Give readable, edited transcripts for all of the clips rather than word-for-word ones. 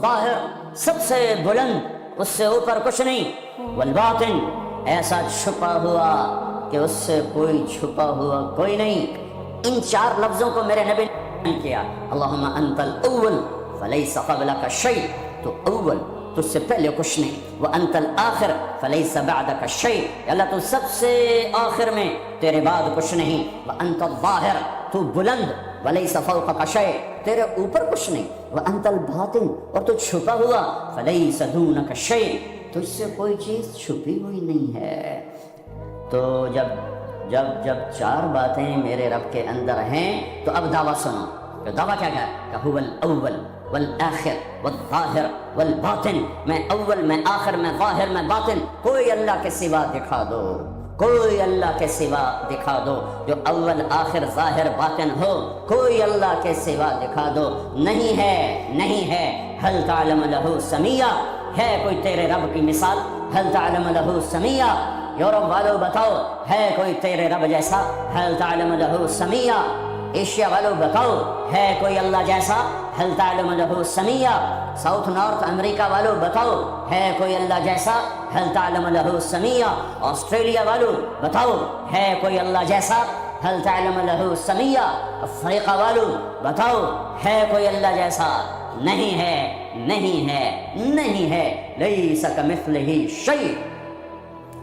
الظاہر، سب سے بلند، اس سے اوپر کچھ نہیں، والباطن، ایسا چھپا ہوا کہ اس سے کوئی چھپا ہوا کوئی نہیں۔ ان چار لفظوں کو میرے نبی نے کیا، اللہم انت الاول فلیس قبلک شیء، تو اول، تجھ سے پہلے کچھ نہیں، وانت الآخر فلیس بعدک شیء، اللہ تو سب سے آخر میں، تیرے بعد کچھ نہیں، وانت الظاہر، تو بلند، ولیس فوقک شیء، تیرے اوپر کچھ نہیں، وانت الباطن، اور تو چھپا ہوا، فلیس دونک شیء، تجھ سے کوئی چیز چھپی ہوئی نہیں ہے۔ تو جب چار باتیں میرے رب کے اندر ہیں تو اب دعویٰ سنو، تو دعویٰ کیا ہے کہ هو الاول والآخر والظاہر والباطن، میں اول، میں آخر، میں ظاہر، میں باطن، کوئی اللہ کے سوا دکھا دو، کوئی اللہ کے سوا دکھا دو جو اول آخر ظاہر باطن ہو، کوئی اللہ کے سوا دکھا دو، نہیں ہے، نہیں ہے۔ هل تعلم له سمیہ، ہے کوئی تیرے رب کی مثال؟ هل تعلم له سمیہ، یورپ والوں بتاؤ، ہے کوئی تیرے رب جیسا؟ هل تعلم له سمیہ، ایشیا والوں بتاؤ، ہے کوئی اللہ جیسا؟ هل تعلم له سمیہ، ساؤتھ نارتھ امریکہ والوں بتاؤ، ہے کوئی اللہ جیسا؟ هل تعلم له سمیہ، آسٹریلیا والوں بتاؤ، ہے کوئی اللہ جیسا؟ هل تعلم له سمیہ، افریقہ والوں بتاؤ، ہے کوئی اللہ جیسا؟ نہیں ہے، نہیں ہے، نہیں ہے، لیس کمثلہ شیء۔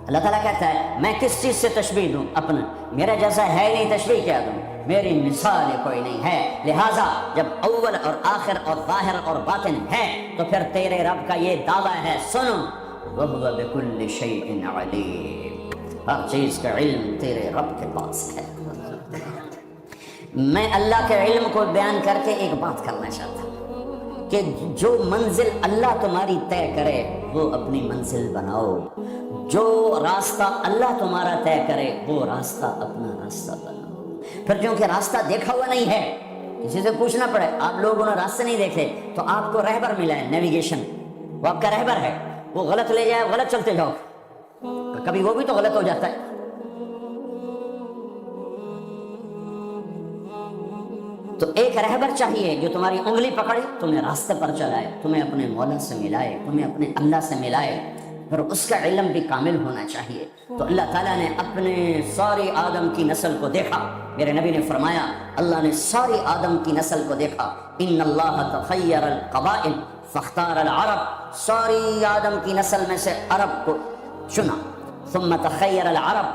اللہ تعالیٰ کہتا ہے میں کس چیز سے تشبیہ دوں اپنا، میرا جیسا ہے نہیں، تشبیہ کیا دوں، میری مثال کوئی نہیں ہے۔ لہٰذا جب اول اور آخر اور ظاہر اور باطن ہے تو پھر تیرے رب کا یہ دعویٰ ہے، سنو، وَهُوَ بِكُلِّ شَيْءٍ عَلِيمٌ، ہر چیز کا علم تیرے رب کے پاس ہے۔ میں اللہ کے علم کو بیان کر کے ایک بات کرنا چاہتا ہوں کہ جو منزل اللہ تمہاری طے کرے وہ اپنی منزل بناؤ، جو راستہ اللہ تمہارا طے کرے وہ راستہ اپنا راستہ بناؤ۔ پھر کیونکہ راستہ دیکھا ہوا نہیں ہے، کسی سے پوچھنا پڑے، آپ لوگوں نے راستے نہیں دیکھے تو آپ کو رہبر ملا ہے، نیویگیشن، وہ آپ کا رہبر ہے، وہ غلط لے جائے، غلط چلتے جاؤ، کبھی وہ بھی تو غلط ہو جاتا ہے۔ تو ایک رہبر چاہیے جو تمہاری انگلی پکڑے، تمہیں راستے پر چلائے، تمہیں اپنے مولا سے ملائے، تمہیں اپنے اللہ سے ملائے، پھر اس کا علم بھی کامل ہونا چاہیے۔ تو اللہ تعالیٰ نے اپنے ساری آدم کی نسل کو دیکھا، میرے نبی نے فرمایا اللہ نے ساری آدم کی نسل کو دیکھا، ان اللہ تخیر القبائل فاختار العرب، ساری آدم کی نسل میں سے عرب کو چنا، ثم تخیر العرب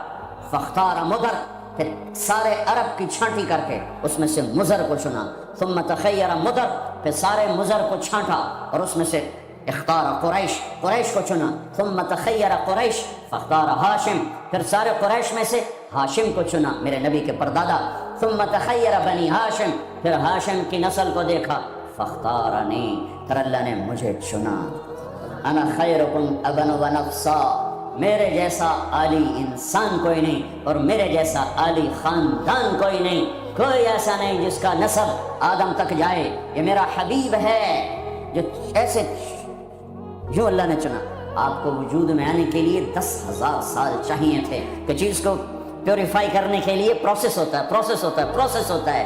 فاختار مضر، پھر سارے عرب کی چھانٹی کر کے اس میں سے مضر کو چنا، ثم تخیر مضر، پھر سارے مضر کو چھانٹا اور اس میں سے اختار قریش، قریش کو چنا، ثم تخیر قریش فاختار ہاشم، پھر سارے قریش میں سے ہاشم کو چنا، میرے نبی کے پردادا، ثم تخیر بنی ہاشم، پھر ہاشم کی نسل کو دیکھا، فاختارنی، پھر اللہ نے مجھے چنا، انا خیرکم ابن و نفسا، میرے جیسا عالی انسان کوئی نہیں اور میرے جیسا عالی خاندان کوئی نہیں، کوئی ایسا نہیں جس کا نسب آدم تک جائے، یہ میرا حبیب ہے جو ایسے، جو اللہ نے چنا۔ آپ کو وجود میں آنے کے لیے 10,000 سال چاہیے تھے کہ چیز کو پیوریفائی کرنے کے لیے پروسیس ہوتا ہے، پروسیس ہوتا ہے، پروسیس ہوتا ہے،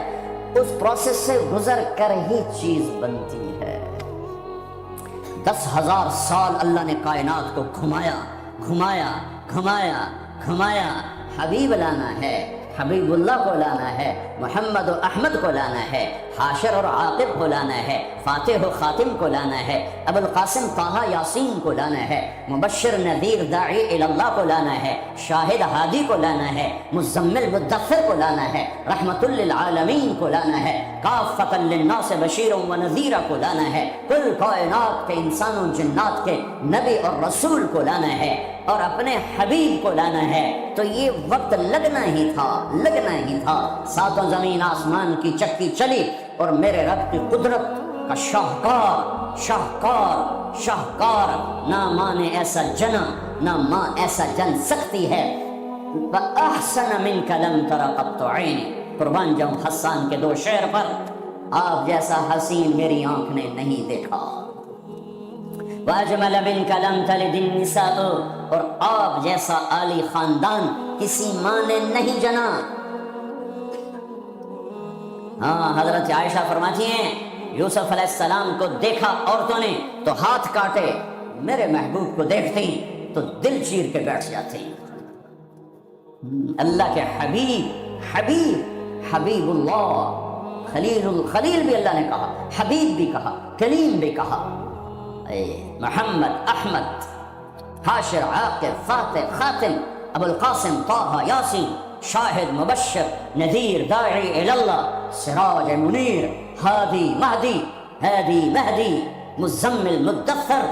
اس پروسیس سے گزر کر ہی چیز بنتی ہے۔ 10,000 سال اللہ نے کائنات کو گھمایا گھمایا گھمایا گھمایا، حبیب لانا ہے، حبیب اللہ کو لانا ہے، محمد و احمد کو لانا ہے، حاشر اور عاقب کو لانا ہے، فاتح و خاتم کو لانا ہے، ابو القاسم طہ یاسین کو لانا ہے، مبشر نذیر داعی الی اللہ کو لانا ہے، شاہد ہادی کو لانا ہے، مزمل مدثر کو لانا ہے، رحمت للعالمین کو لانا ہے، کافۃ للناس بشیر و نذیر کو لانا ہے، کل کائنات کے انسانوں جنات کے نبی اور رسول کو لانا ہے اور اپنے حبیب کو لانا ہے۔ تو یہ وقت لگنا ہی تھا، لگنا ہی تھا، ساتوں زمین آسمان کی چکی چلی اور میرے رب کی قدرت کا شاہکار شاہکار شاہکار، نہ ماں نے ایسا جنا، نہ ماں ایسا جن سکتی ہے، وَأَحْسَنَ مِنْكَ لَمْ تَرَ قَطُّ عَيْنِي، قربان جاؤں حسان کے 2 شعر پر، آپ جیسا حسین میری آنکھ نے نہیں دیکھا، وَأَجْمَلَ مِنْكَ لَمْ تَلِدِ النِّسَاءُ، اور آپ جیسا عالی خاندان کسی ماں نے نہیں جنا۔ ہاں، حضرت عائشہ فرماتی ہیں یوسف علیہ السلام کو دیکھا عورتوں نے تو ہاتھ کاٹے، میرے محبوب کو دیکھتی تو دل چیر کے بیٹھ جاتی۔ اللہ کے حبیب اللہ، خلیل بھی اللہ نے کہا، حبیب بھی کہا، کلیم بھی کہا۔ اے محمد، احمد، حاشر، عاقب، فاتح، خاتم، ابو القاسم، طه، یاسین، شاہد، مبشر، نذیر، داعی اللہ، سراج منیر، ہادی مہدی، مزمل، مدثر،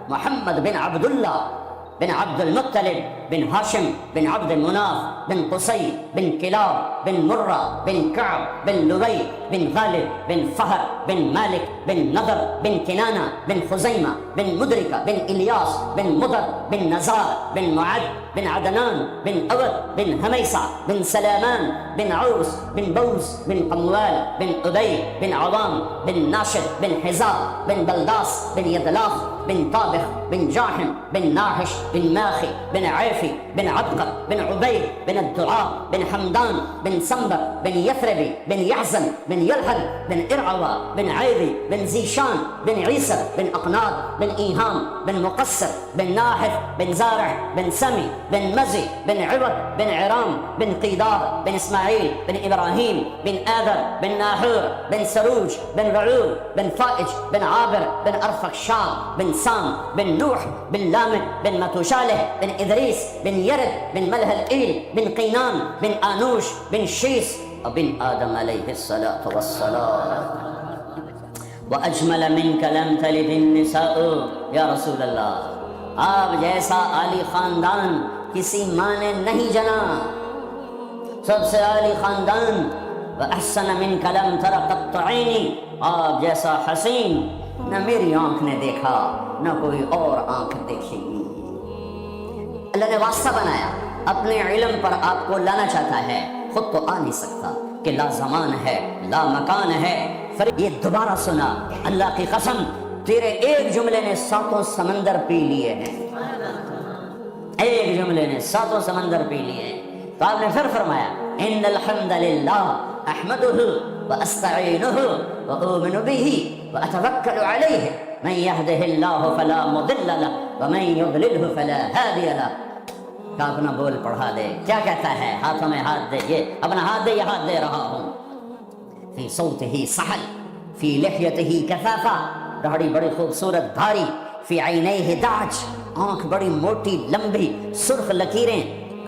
محمد بن عبد اللہ بن عبد المطلب بن ہاشم بن عبد مناف بن قصی بن کلاب بن مرہ بن کعب بن لبی بن غالب بن فہر بن مالک بن نضر بن کنانہ بن خزیمہ بن مدرکہ بن الیاس بن مدر بن نزار بن معد بن عدنان بن اود بن حمیسہ بن سلامان بن عوس بن بوز بن قموال بن ادی بن عوام بن ناشد بن حزاب بن بلداس بن یدلاف بن طابخ بن جاحم بن ناحش بن ماخي بن عيفي بن عبقر بن عبيد بن الدعاء بن حمدان بن سنبر بن يثربي بن يحزن بن يلحل بن إرعوى بن عيذي بن زيشان بن عيسر بن أقناط بن إيهام بن مقصر بن ناحف بن زارع بن سمي بن مزي بن عوض بن عرام بن قيدار بن إسماعيل بن إبراهيم بن آذر بن ناحور بن سروج بن رعوب بن فائج بن عابر بن أرفخشاد بن سام بن نوح بن لامك بن متوشالح بن إدريس بن يرد بن ملها الإيل بن قينان بن آنوش بن شيس وبن آدم عليه الصلاة والسلام وأجمل منك لم تلد النساء یا رسول اللہ، آپ جیسا عالی خاندان کسی ماں نے نہیں جنا، سب سے عالی خاندان۔ وأحسن منك لم تر قط عيني، آپ جیسا حسین نہ میری آنکھ نے دیکھا نہ کوئی اور آنکھ دیکھی۔ اللہ نے واسطہ بنایا، اپنے علم پر آپ کو لانا چاہتا ہے، خود تو آ نہیں سکتا کہ لا زمان ہے لا مکان ہے۔ یہ دوبارہ سنا، اللہ کی قسم تیرے ایک جملے نے ساتوں سمندر پی لیے ہیں، ایک جملے نے ساتوں سمندر پی لیے ہیں۔ تو آپ نے پھر فرمایا ان الحمد للہ احمدہ واستعینہ واؤمن بہ واتوکل علیہ من یہدہ اللہ فلا مضل لہ ومن یضللہ فلا ہادی لہ۔ کہ اپنا بول پڑھا دے، کیا کہتا ہے؟ ہاتھوں میں ہاتھ دے، یہ اپنا ہاتھ دے، یہ ہاتھ دے رہا ہوں۔ فی صوتہ سحل فی لحیتہ کثافہ، داڑھی بڑی خوبصورت بھاری، فی عینیہ دعج، آنکھ بڑی موٹی لمبی، سرخ لکیریں،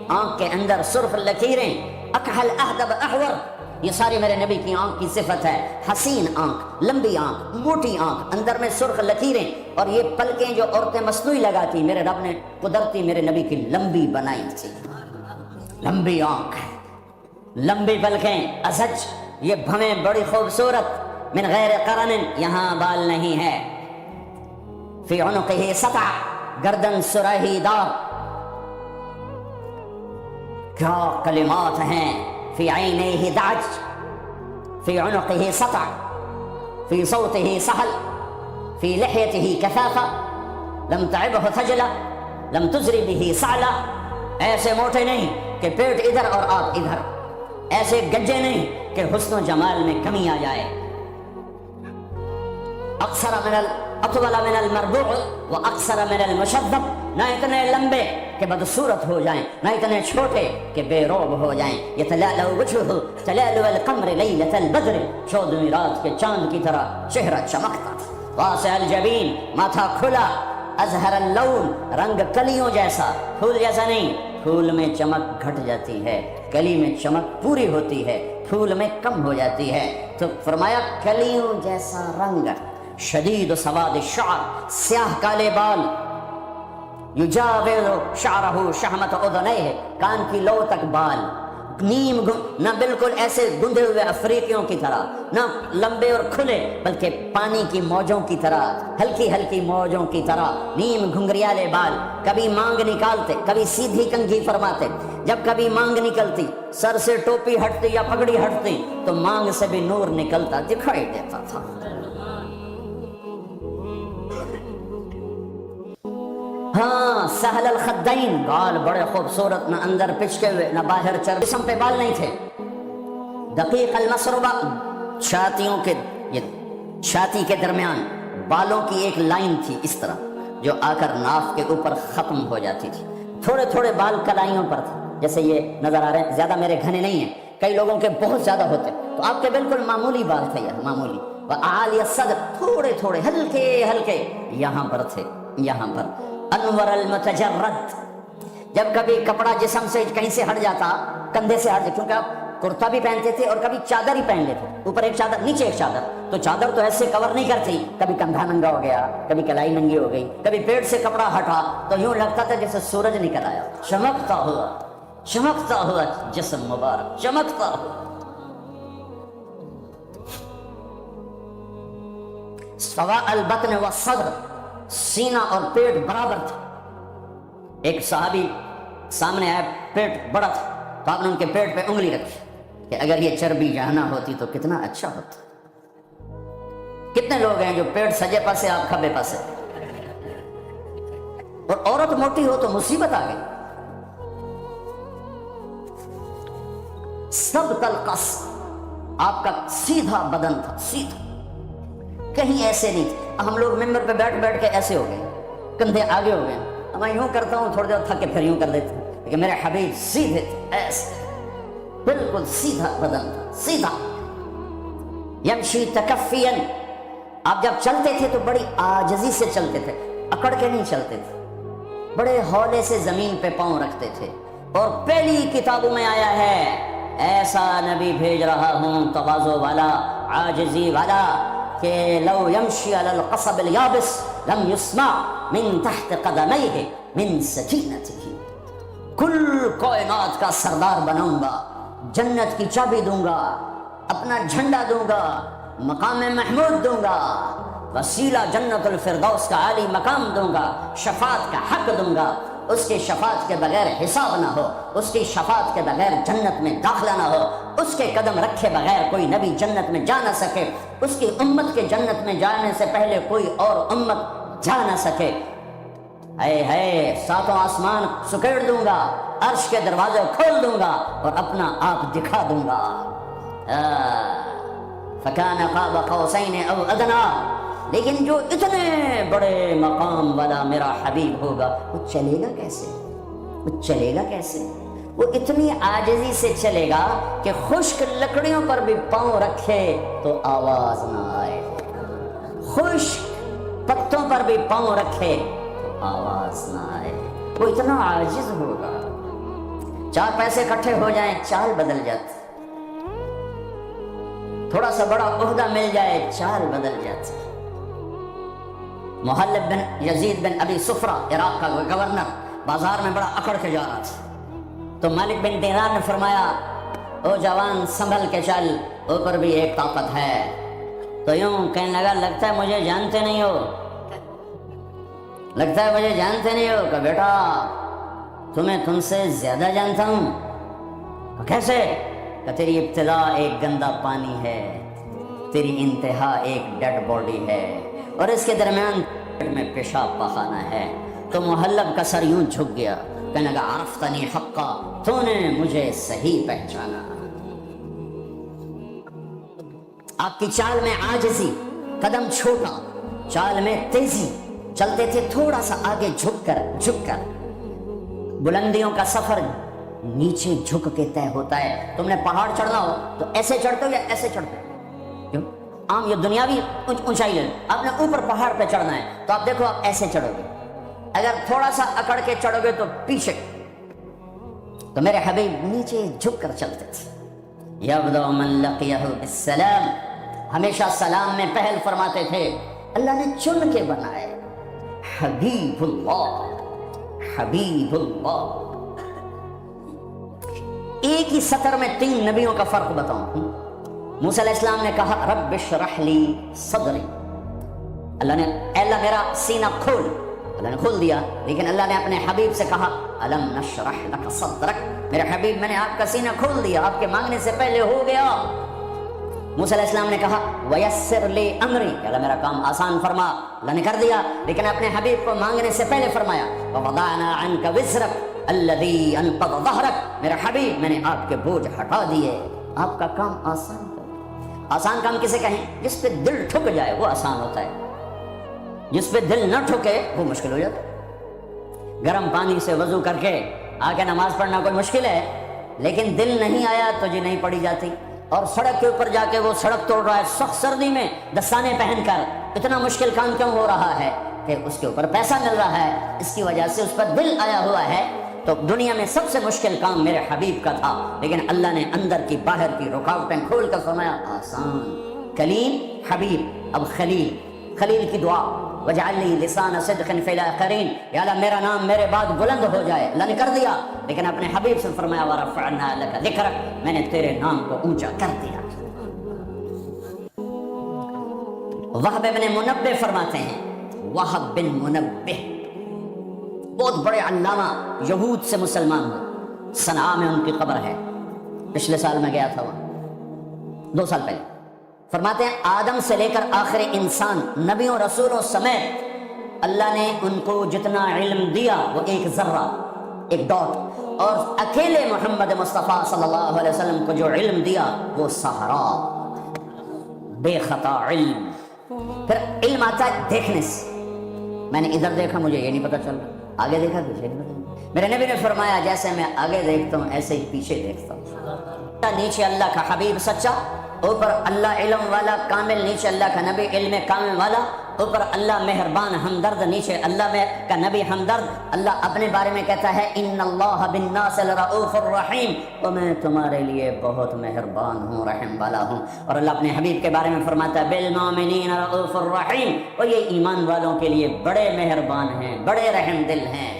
آنکھ کے اندر سرخ لکیریں، اکحل اہدب احور، یہ ساری میرے نبی کی آنکھ کی صفت ہے۔ حسین آنکھ، لمبی آنکھ، موٹی آنکھ، اندر میں سرخ لکیریں، اور یہ پلکیں جو عورتیں مصنوعی لگاتی میرے رب نے قدرتی میرے نبی کی لمبی بنائی تھی۔ لمبی آنکھ، لمبی پلکیں، ازج، یہ بھویں بڑی خوبصورت، من غیر قرن، یہاں بال نہیں ہے، فی عنقہ سطع، گردن سراہی دار۔ کیا کلمات ہیں! فی عینیہ دعج، فی عنقہ سطع، فی صوتہ سحل، فی لحیتہ کثافہ، لم تعبہ خجلہ، لم تزری بہ سعلہ، ایسے موٹے نہیں کہ پیٹ ادھر اور آپ ادھر، ایسے گجے نہیں کہ حسن و جمال میں کمی آ جائے۔ اطول من المربوع و اقصر من المشذب، نہ اتنے لمبے کہ بدصورت ہو جائیں، نہ اتنے چھوٹے کہ بے روب ہو جائیں۔ یتلألأ وجهه تلألؤ القمر ليلة البدر، 14ویں رات کے چاند کی طرح چہرہ چمکتا تھا۔ واسع الجبین، ماتھا کھلا، ازہر اللون، رنگ کلیوں جیسا، پھول جیسا نہیں، پھول میں چمک گھٹ جاتی ہے، کلی میں چمک پوری ہوتی ہے، پھول میں کم ہو جاتی ہے۔ تو فرمایا کلیوں جیسا رنگ، شدید سواد الشعر، سیاہ کالے بال، یجاور شعرہ شحمت اذنیہ، کان کی لو تک بال، نیم نہ بالکل ایسے گندے ہوئے افریقیوں کی طرح، نہ لمبے اور کھلے، بلکہ پانی کی موجوں کی طرح، ہلکی ہلکی موجوں کی طرح، نیم گھنگریالے بال، کبھی مانگ نکالتے، کبھی سیدھی کنگھی فرماتے۔ جب کبھی مانگ نکلتی، سر سے ٹوپی ہٹتی یا پگڑی ہٹتی تو مانگ سے بھی نور نکلتا دکھائی دیتا تھا۔ ہاں، سہل الخدین، گال بڑے خوبصورت، نہ اندر پچکے ہوئے نہ باہر چر، جسم پہ بال نہیں تھے۔ دقیق المسربہ، چھاتیوں کے یہ چھاتی کے درمیان بالوں کی ایک لائن تھی اس طرح جو آ کر ناف کے اوپر ختم ہو جاتی تھی. تھوڑے تھوڑے بال کلائیوں پر تھے جیسے یہ نظر آ رہے ہیں. زیادہ میرے گھنے نہیں ہیں, کئی لوگوں کے بہت زیادہ ہوتے, تو آپ کے بالکل معمولی بال تھے, یہ معمولی. وعالی الصدر, تھوڑے تھوڑے ہلکے ہلکے یہاں پر تھے, یہاں پر. انور المتجرد, جب کبھی کپڑا جسم سے کہیں سے ہٹ جاتا, کندھے سے ہٹ جاتا, کیونکہ آپ کرتا بھی پہنتے تھے اور کبھی چادر ہی پہن لیتے, اوپر ایک چادر نیچے ایک چادر, تو چادر تو ایسے کور نہیں کرتی, کبھی کندھا ننگا ہو گیا, کبھی کلائی ننگی ہو گئی, کبھی پیٹ سے کپڑا ہٹا تو یوں لگتا تھا جیسے سورج نکل آیا, چمکتا ہوا جسم مبارک, چمکتا ہوا. سواء البطن والصدر, سینہ اور پیٹ برابر تھا. ایک صحابی سامنے آیا, پیٹ بڑا تھا, تو آپ نے ان کے پیٹ پہ انگلی رکھی کہ اگر یہ چربی یہاں نہ ہوتی تو کتنا اچھا ہوتا. کتنے لوگ ہیں جو پیٹ سجے پاسے, آپ کھبے پاسے, اور عورت موٹی ہو تو مصیبت آ گئی. سب تلقص, آپ کا سیدھا بدن تھا, سیدھا, کہیں ایسے نہیں تھے. ہم لوگ ممبر پہ بیٹھ بیٹھ کے ایسے ہو گئے, کندھے آگے ہو گئے. میں یوں کرتا ہوں, تھوڑی دیر تھک کے پھر یوں کر دیتا ہوں, لیکن میرے حبیب سیدھے تھے, ایسے بالکل سیدھا بدن تھا, سیدھا. یمشی تکفین, آپ جب چلتے تھے تو بڑی عاجزی سے چلتے تھے, اکڑ کے نہیں چلتے تھے, بڑے ہولے سے زمین پہ پاؤں رکھتے تھے. اور پہلی کتابوں میں آیا ہے ایسا نبی بھیج رہا ہوں تواضع والا, عاجزی والا, کہ لو یمشی علی القصب الیابس لم یسمع من تحت قدمیہ من سکینتہ. کل کائنات کا سردار بناؤں گا, جنت کی چابی دوں گا, اپنا جھنڈا دوں گا, مقام محمود دوں گا, وسیلہ جنت الفردوس کا عالی مقام دوں گا, شفاعت کا حق دوں گا. اس کی شفاعت کے بغیر حساب نہ ہو, اس کی شفاعت کے بغیر جنت میں داخلہ نہ ہو, اس کے قدم رکھے بغیر کوئی نبی جنت میں جا نہ سکے, اس کی امت کے جنت میں جانے سے پہلے کوئی اور امت جا نہ سکے. اے ساتوں آسمان سکیڑ دوں گا, عرش کے دروازے کھول دوں گا اور اپنا آپ دکھا دوں گا. فکان قاب قوسین او ادنی. لیکن جو اتنے بڑے مقام والا میرا حبیب ہوگا, وہ چلے گا کیسے, وہ چلے گا کیسے؟ وہ اتنی عاجزی سے چلے گا کہ خشک لکڑیوں پر بھی پاؤں رکھے تو آواز نہ آئے, خشک پتوں پر بھی پاؤں رکھے تو آواز نہ آئے. وہ اتنا عاجز ہوگا. 4 پیسے اکٹھے ہو جائیں, چال بدل جاتی, تھوڑا سا بڑا عہدہ مل جائے, چال بدل جاتی. محلب بن یزید بن ابی صفرہ, عراق کا گورنر, بازار میں بڑا اکڑ کے جا رہا تھا, تو مالک بن دینار نے فرمایا, او جوان سنبھل کے چل, اوپر بھی ایک طاقت ہے. تو یوں کہنے لگا, لگتا ہے مجھے جانتے نہیں ہو, لگتا ہے مجھے جانتے نہیں ہو. کہ بیٹا تمہیں تم سے زیادہ جانتا ہوں. کہ کیسے؟ کہ تیری ابتدا ایک گندا پانی ہے, تیری انتہا ایک ڈیڈ باڈی ہے, اور اس کے درمیان میں پیشاب پخانہ ہے. تو محلب کا سر یوں جھک گیا, کہنے لگا عرفتنی حقا, تو نے مجھے صحیح پہچانا. آپ کی چال میں عاجزی, قدم چھوٹا, چال میں تیزی, چلتے تھے تھوڑا سا آگے جھک کر. بلندیوں کا سفر نیچے جھک کے طے ہوتا ہے. تم نے پہاڑ چڑھنا ہو تو ایسے چڑھتے ہو یا ایسے چڑھتے ہو؟ کیوں؟ عام یہ دنیاوی اونچائی ہے, آپ نے اوپر پہاڑ پہ چڑھنا ہے تو آپ دیکھو آپ ایسے چڑھو گے. اگر تھوڑا سا اکڑ کے چڑھو گے تو پیچھے. تو میرے حبیب نیچے جھک کر چلتے تھے. یبدأ من لقیہ بالسلام, ہمیشہ سلام میں پہل فرماتے تھے. اللہ نے چن کے بنائے, حبیب اللہ, حبیب اللہ. ایک ہی سطر میں 3 نبیوں کا فرق بتاؤں. موسیٰ علیہ السلام نے کہا رب اشرح لی صدری, اللہ نے اے اللہ میرا سینہ کھول, اللہ نے کھول دیا. لیکن اللہ نے اپنے حبیب سے کہا الم نشرح لک صدرک, میرے حبیب میں نے آپ کا سینہ کھول دیا, آپ کے مانگنے سے پہلے ہو گیا. موسیٰ علیہ السلام نے کہا ویسر لی امری, اللہ میرا کام آسان فرما, اللہ نے کر دیا. لیکن اپنے حبیب کو مانگنے سے پہلے فرمایا ووضعنا عنک وزرک الذی انقض ظہرک, میرے حبیب میں نے آپ کے بوجھ ہٹا دیے, آپ کا کام آسان. آسان کام کسے کہیں؟ جس پہ دل ٹھک جائے وہ آسان ہوتا ہے، جس پہ دل نہ ٹھکے وہ مشکل ہو جاتا ہے۔ گرم پانی سے وضو کر کے آ کے نماز پڑھنا کوئی مشکل ہے، لیکن دل نہیں آیا تو جی نہیں پڑھی جاتی۔ اور سڑک کے اوپر جا کے وہ سڑک توڑ رہا ہے سخت سردی میں دستانے پہن کر، اتنا مشکل کام کیوں ہو رہا ہے؟ کہ اس کے اوپر پیسہ مل رہا ہے، اس کی وجہ سے اس پر دل آیا ہوا ہے۔ تو دنیا میں سب سے مشکل کام میرے حبیب کا تھا، لیکن اللہ نے اندر کی باہر کی رکاوٹیں کھول کر فرمایا آسان۔ کلیم حبیب، اب خلیل، خلیل کی دعا وجعل لی لسان صدق فی الاخرین، یا اللہ میرا نام میرے بعد بلند ہو جائے، اللہ نے کر دیا، لیکن اپنے حبیب سے فرمایا ورفعنا لک ذکرک، میں نے تیرے نام کو اونچا کر دیا۔ وہب بن منبہ فرماتے ہیں، وہب بن منبہ بہت بڑے علامہ، یہود سے مسلمان ہوئے، صنعاء میں ان کی قبر ہے، پچھلے سال میں گیا تھا وہاں، 2 سال پہلے۔ فرماتے ہیں آدم سے لے کر آخر انسان، نبیوں رسولوں سمیت اللہ نے ان کو جتنا علم دیا وہ ایک ذرہ، ایک ڈاٹ، اور اکیلے محمد مصطفیٰ صلی اللہ علیہ وسلم کو جو علم دیا وہ صحرا، بے خطا علم۔ پھر علم آتا ہے دیکھنے سے، میں نے ادھر دیکھا مجھے یہ نہیں پتا چل رہا، آگے دیکھا پیچھے نہیں پتا۔ میرے نبی نے فرمایا جیسے میں آگے دیکھتا ہوں ایسے ہی پیچھے دیکھتا ہوں۔ نیچے اللہ کا حبیب سچا، اوپر اللہ علم والا کامل، نیچے اللہ کا نبی علم کامل والا، اوپر اللہ مہربان ہمدرد، نیچے اللہ میں کا نبی ہمدرد۔ اللہ اپنے بارے میں کہتا ہے ان اللہ بالناس لرؤوف الرحیم، اور میں تمہارے لیے بہت مہربان ہوں، رحم والا ہوں۔ اور اللہ اپنے حبیب کے بارے میں فرماتا ہے بالمؤمنین رؤوف الرحیم، اور یہ ایمان والوں کے لیے بڑے مہربان ہیں، بڑے رحم دل ہیں۔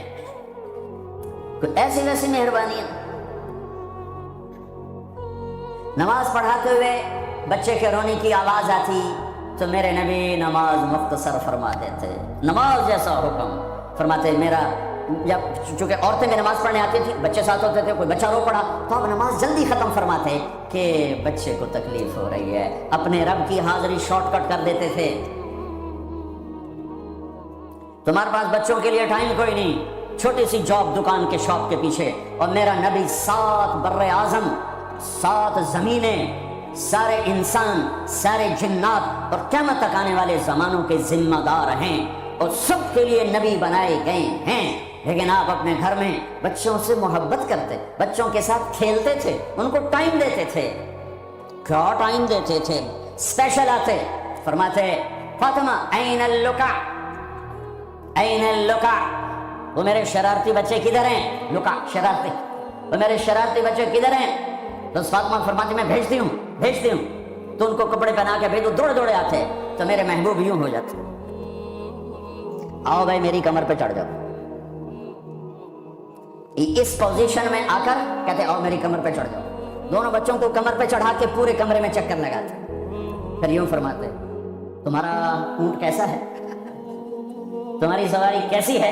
کوئی ایسی ویسی مہربانی ہے؟ نماز پڑھاتے ہوئے بچے کے رونے کی آواز آتی تو میرے نبی نماز مختصر فرما دیتے، نماز جیسا حکم فرماتے۔ میرا جب چونکہ عورتیں بھی نماز پڑھنے آتی تھی، بچے ساتھ ہوتے تھے، کوئی بچہ رو پڑا تو آپ نماز جلدی ختم فرماتے کہ بچے کو تکلیف ہو رہی ہے، اپنے رب کی حاضری شارٹ کٹ کر دیتے تھے۔ تمہارے پاس بچوں کے لیے ٹائم کوئی نہیں، چھوٹی سی جاب دکان کے شاپ کے پیچھے، اور میرا نبی 7 بر اعظم، 7 زمینیں، سارے انسان، سارے جنات اور قیامت تک آنے والے زمانوں کے ذمہ دار ہیں، اور سب کے لیے نبی بنائے گئے ہیں۔ لیکن آپ اپنے گھر میں بچوں سے محبت کرتے، بچوں کے ساتھ کھیلتے تھے، ان کو ٹائم دیتے تھے۔ کیا ٹائم دیتے تھے؟ اسپیشل آتے، فرماتے فاطمہ این اللکع، این اللکع، وہ میرے شرارتی بچے کدھر ہیں؟ لکع شرارتی، وہ میرے شرارتی بچے کدھر ہیں؟ تو فاطمہ فرماتی میں بھیجتی ہوں تو ان کو کپڑے پہنا کے بھیجو، دوڑے دوڑے آتے تو میرے محبوب یوں ہو جاتے، آؤ بھائی میری کمر پہ چڑھ جاؤ۔ اس پوزیشن میں آ کر کہتے آؤ میری کمر پہ چڑھ جاؤ، دونوں بچوں کو کمر پہ چڑھا کے پورے کمرے میں چکر لگاتے، پھر یوں فرماتے تمہارا اونٹ کیسا ہے، تمہاری سواری کیسی ہے؟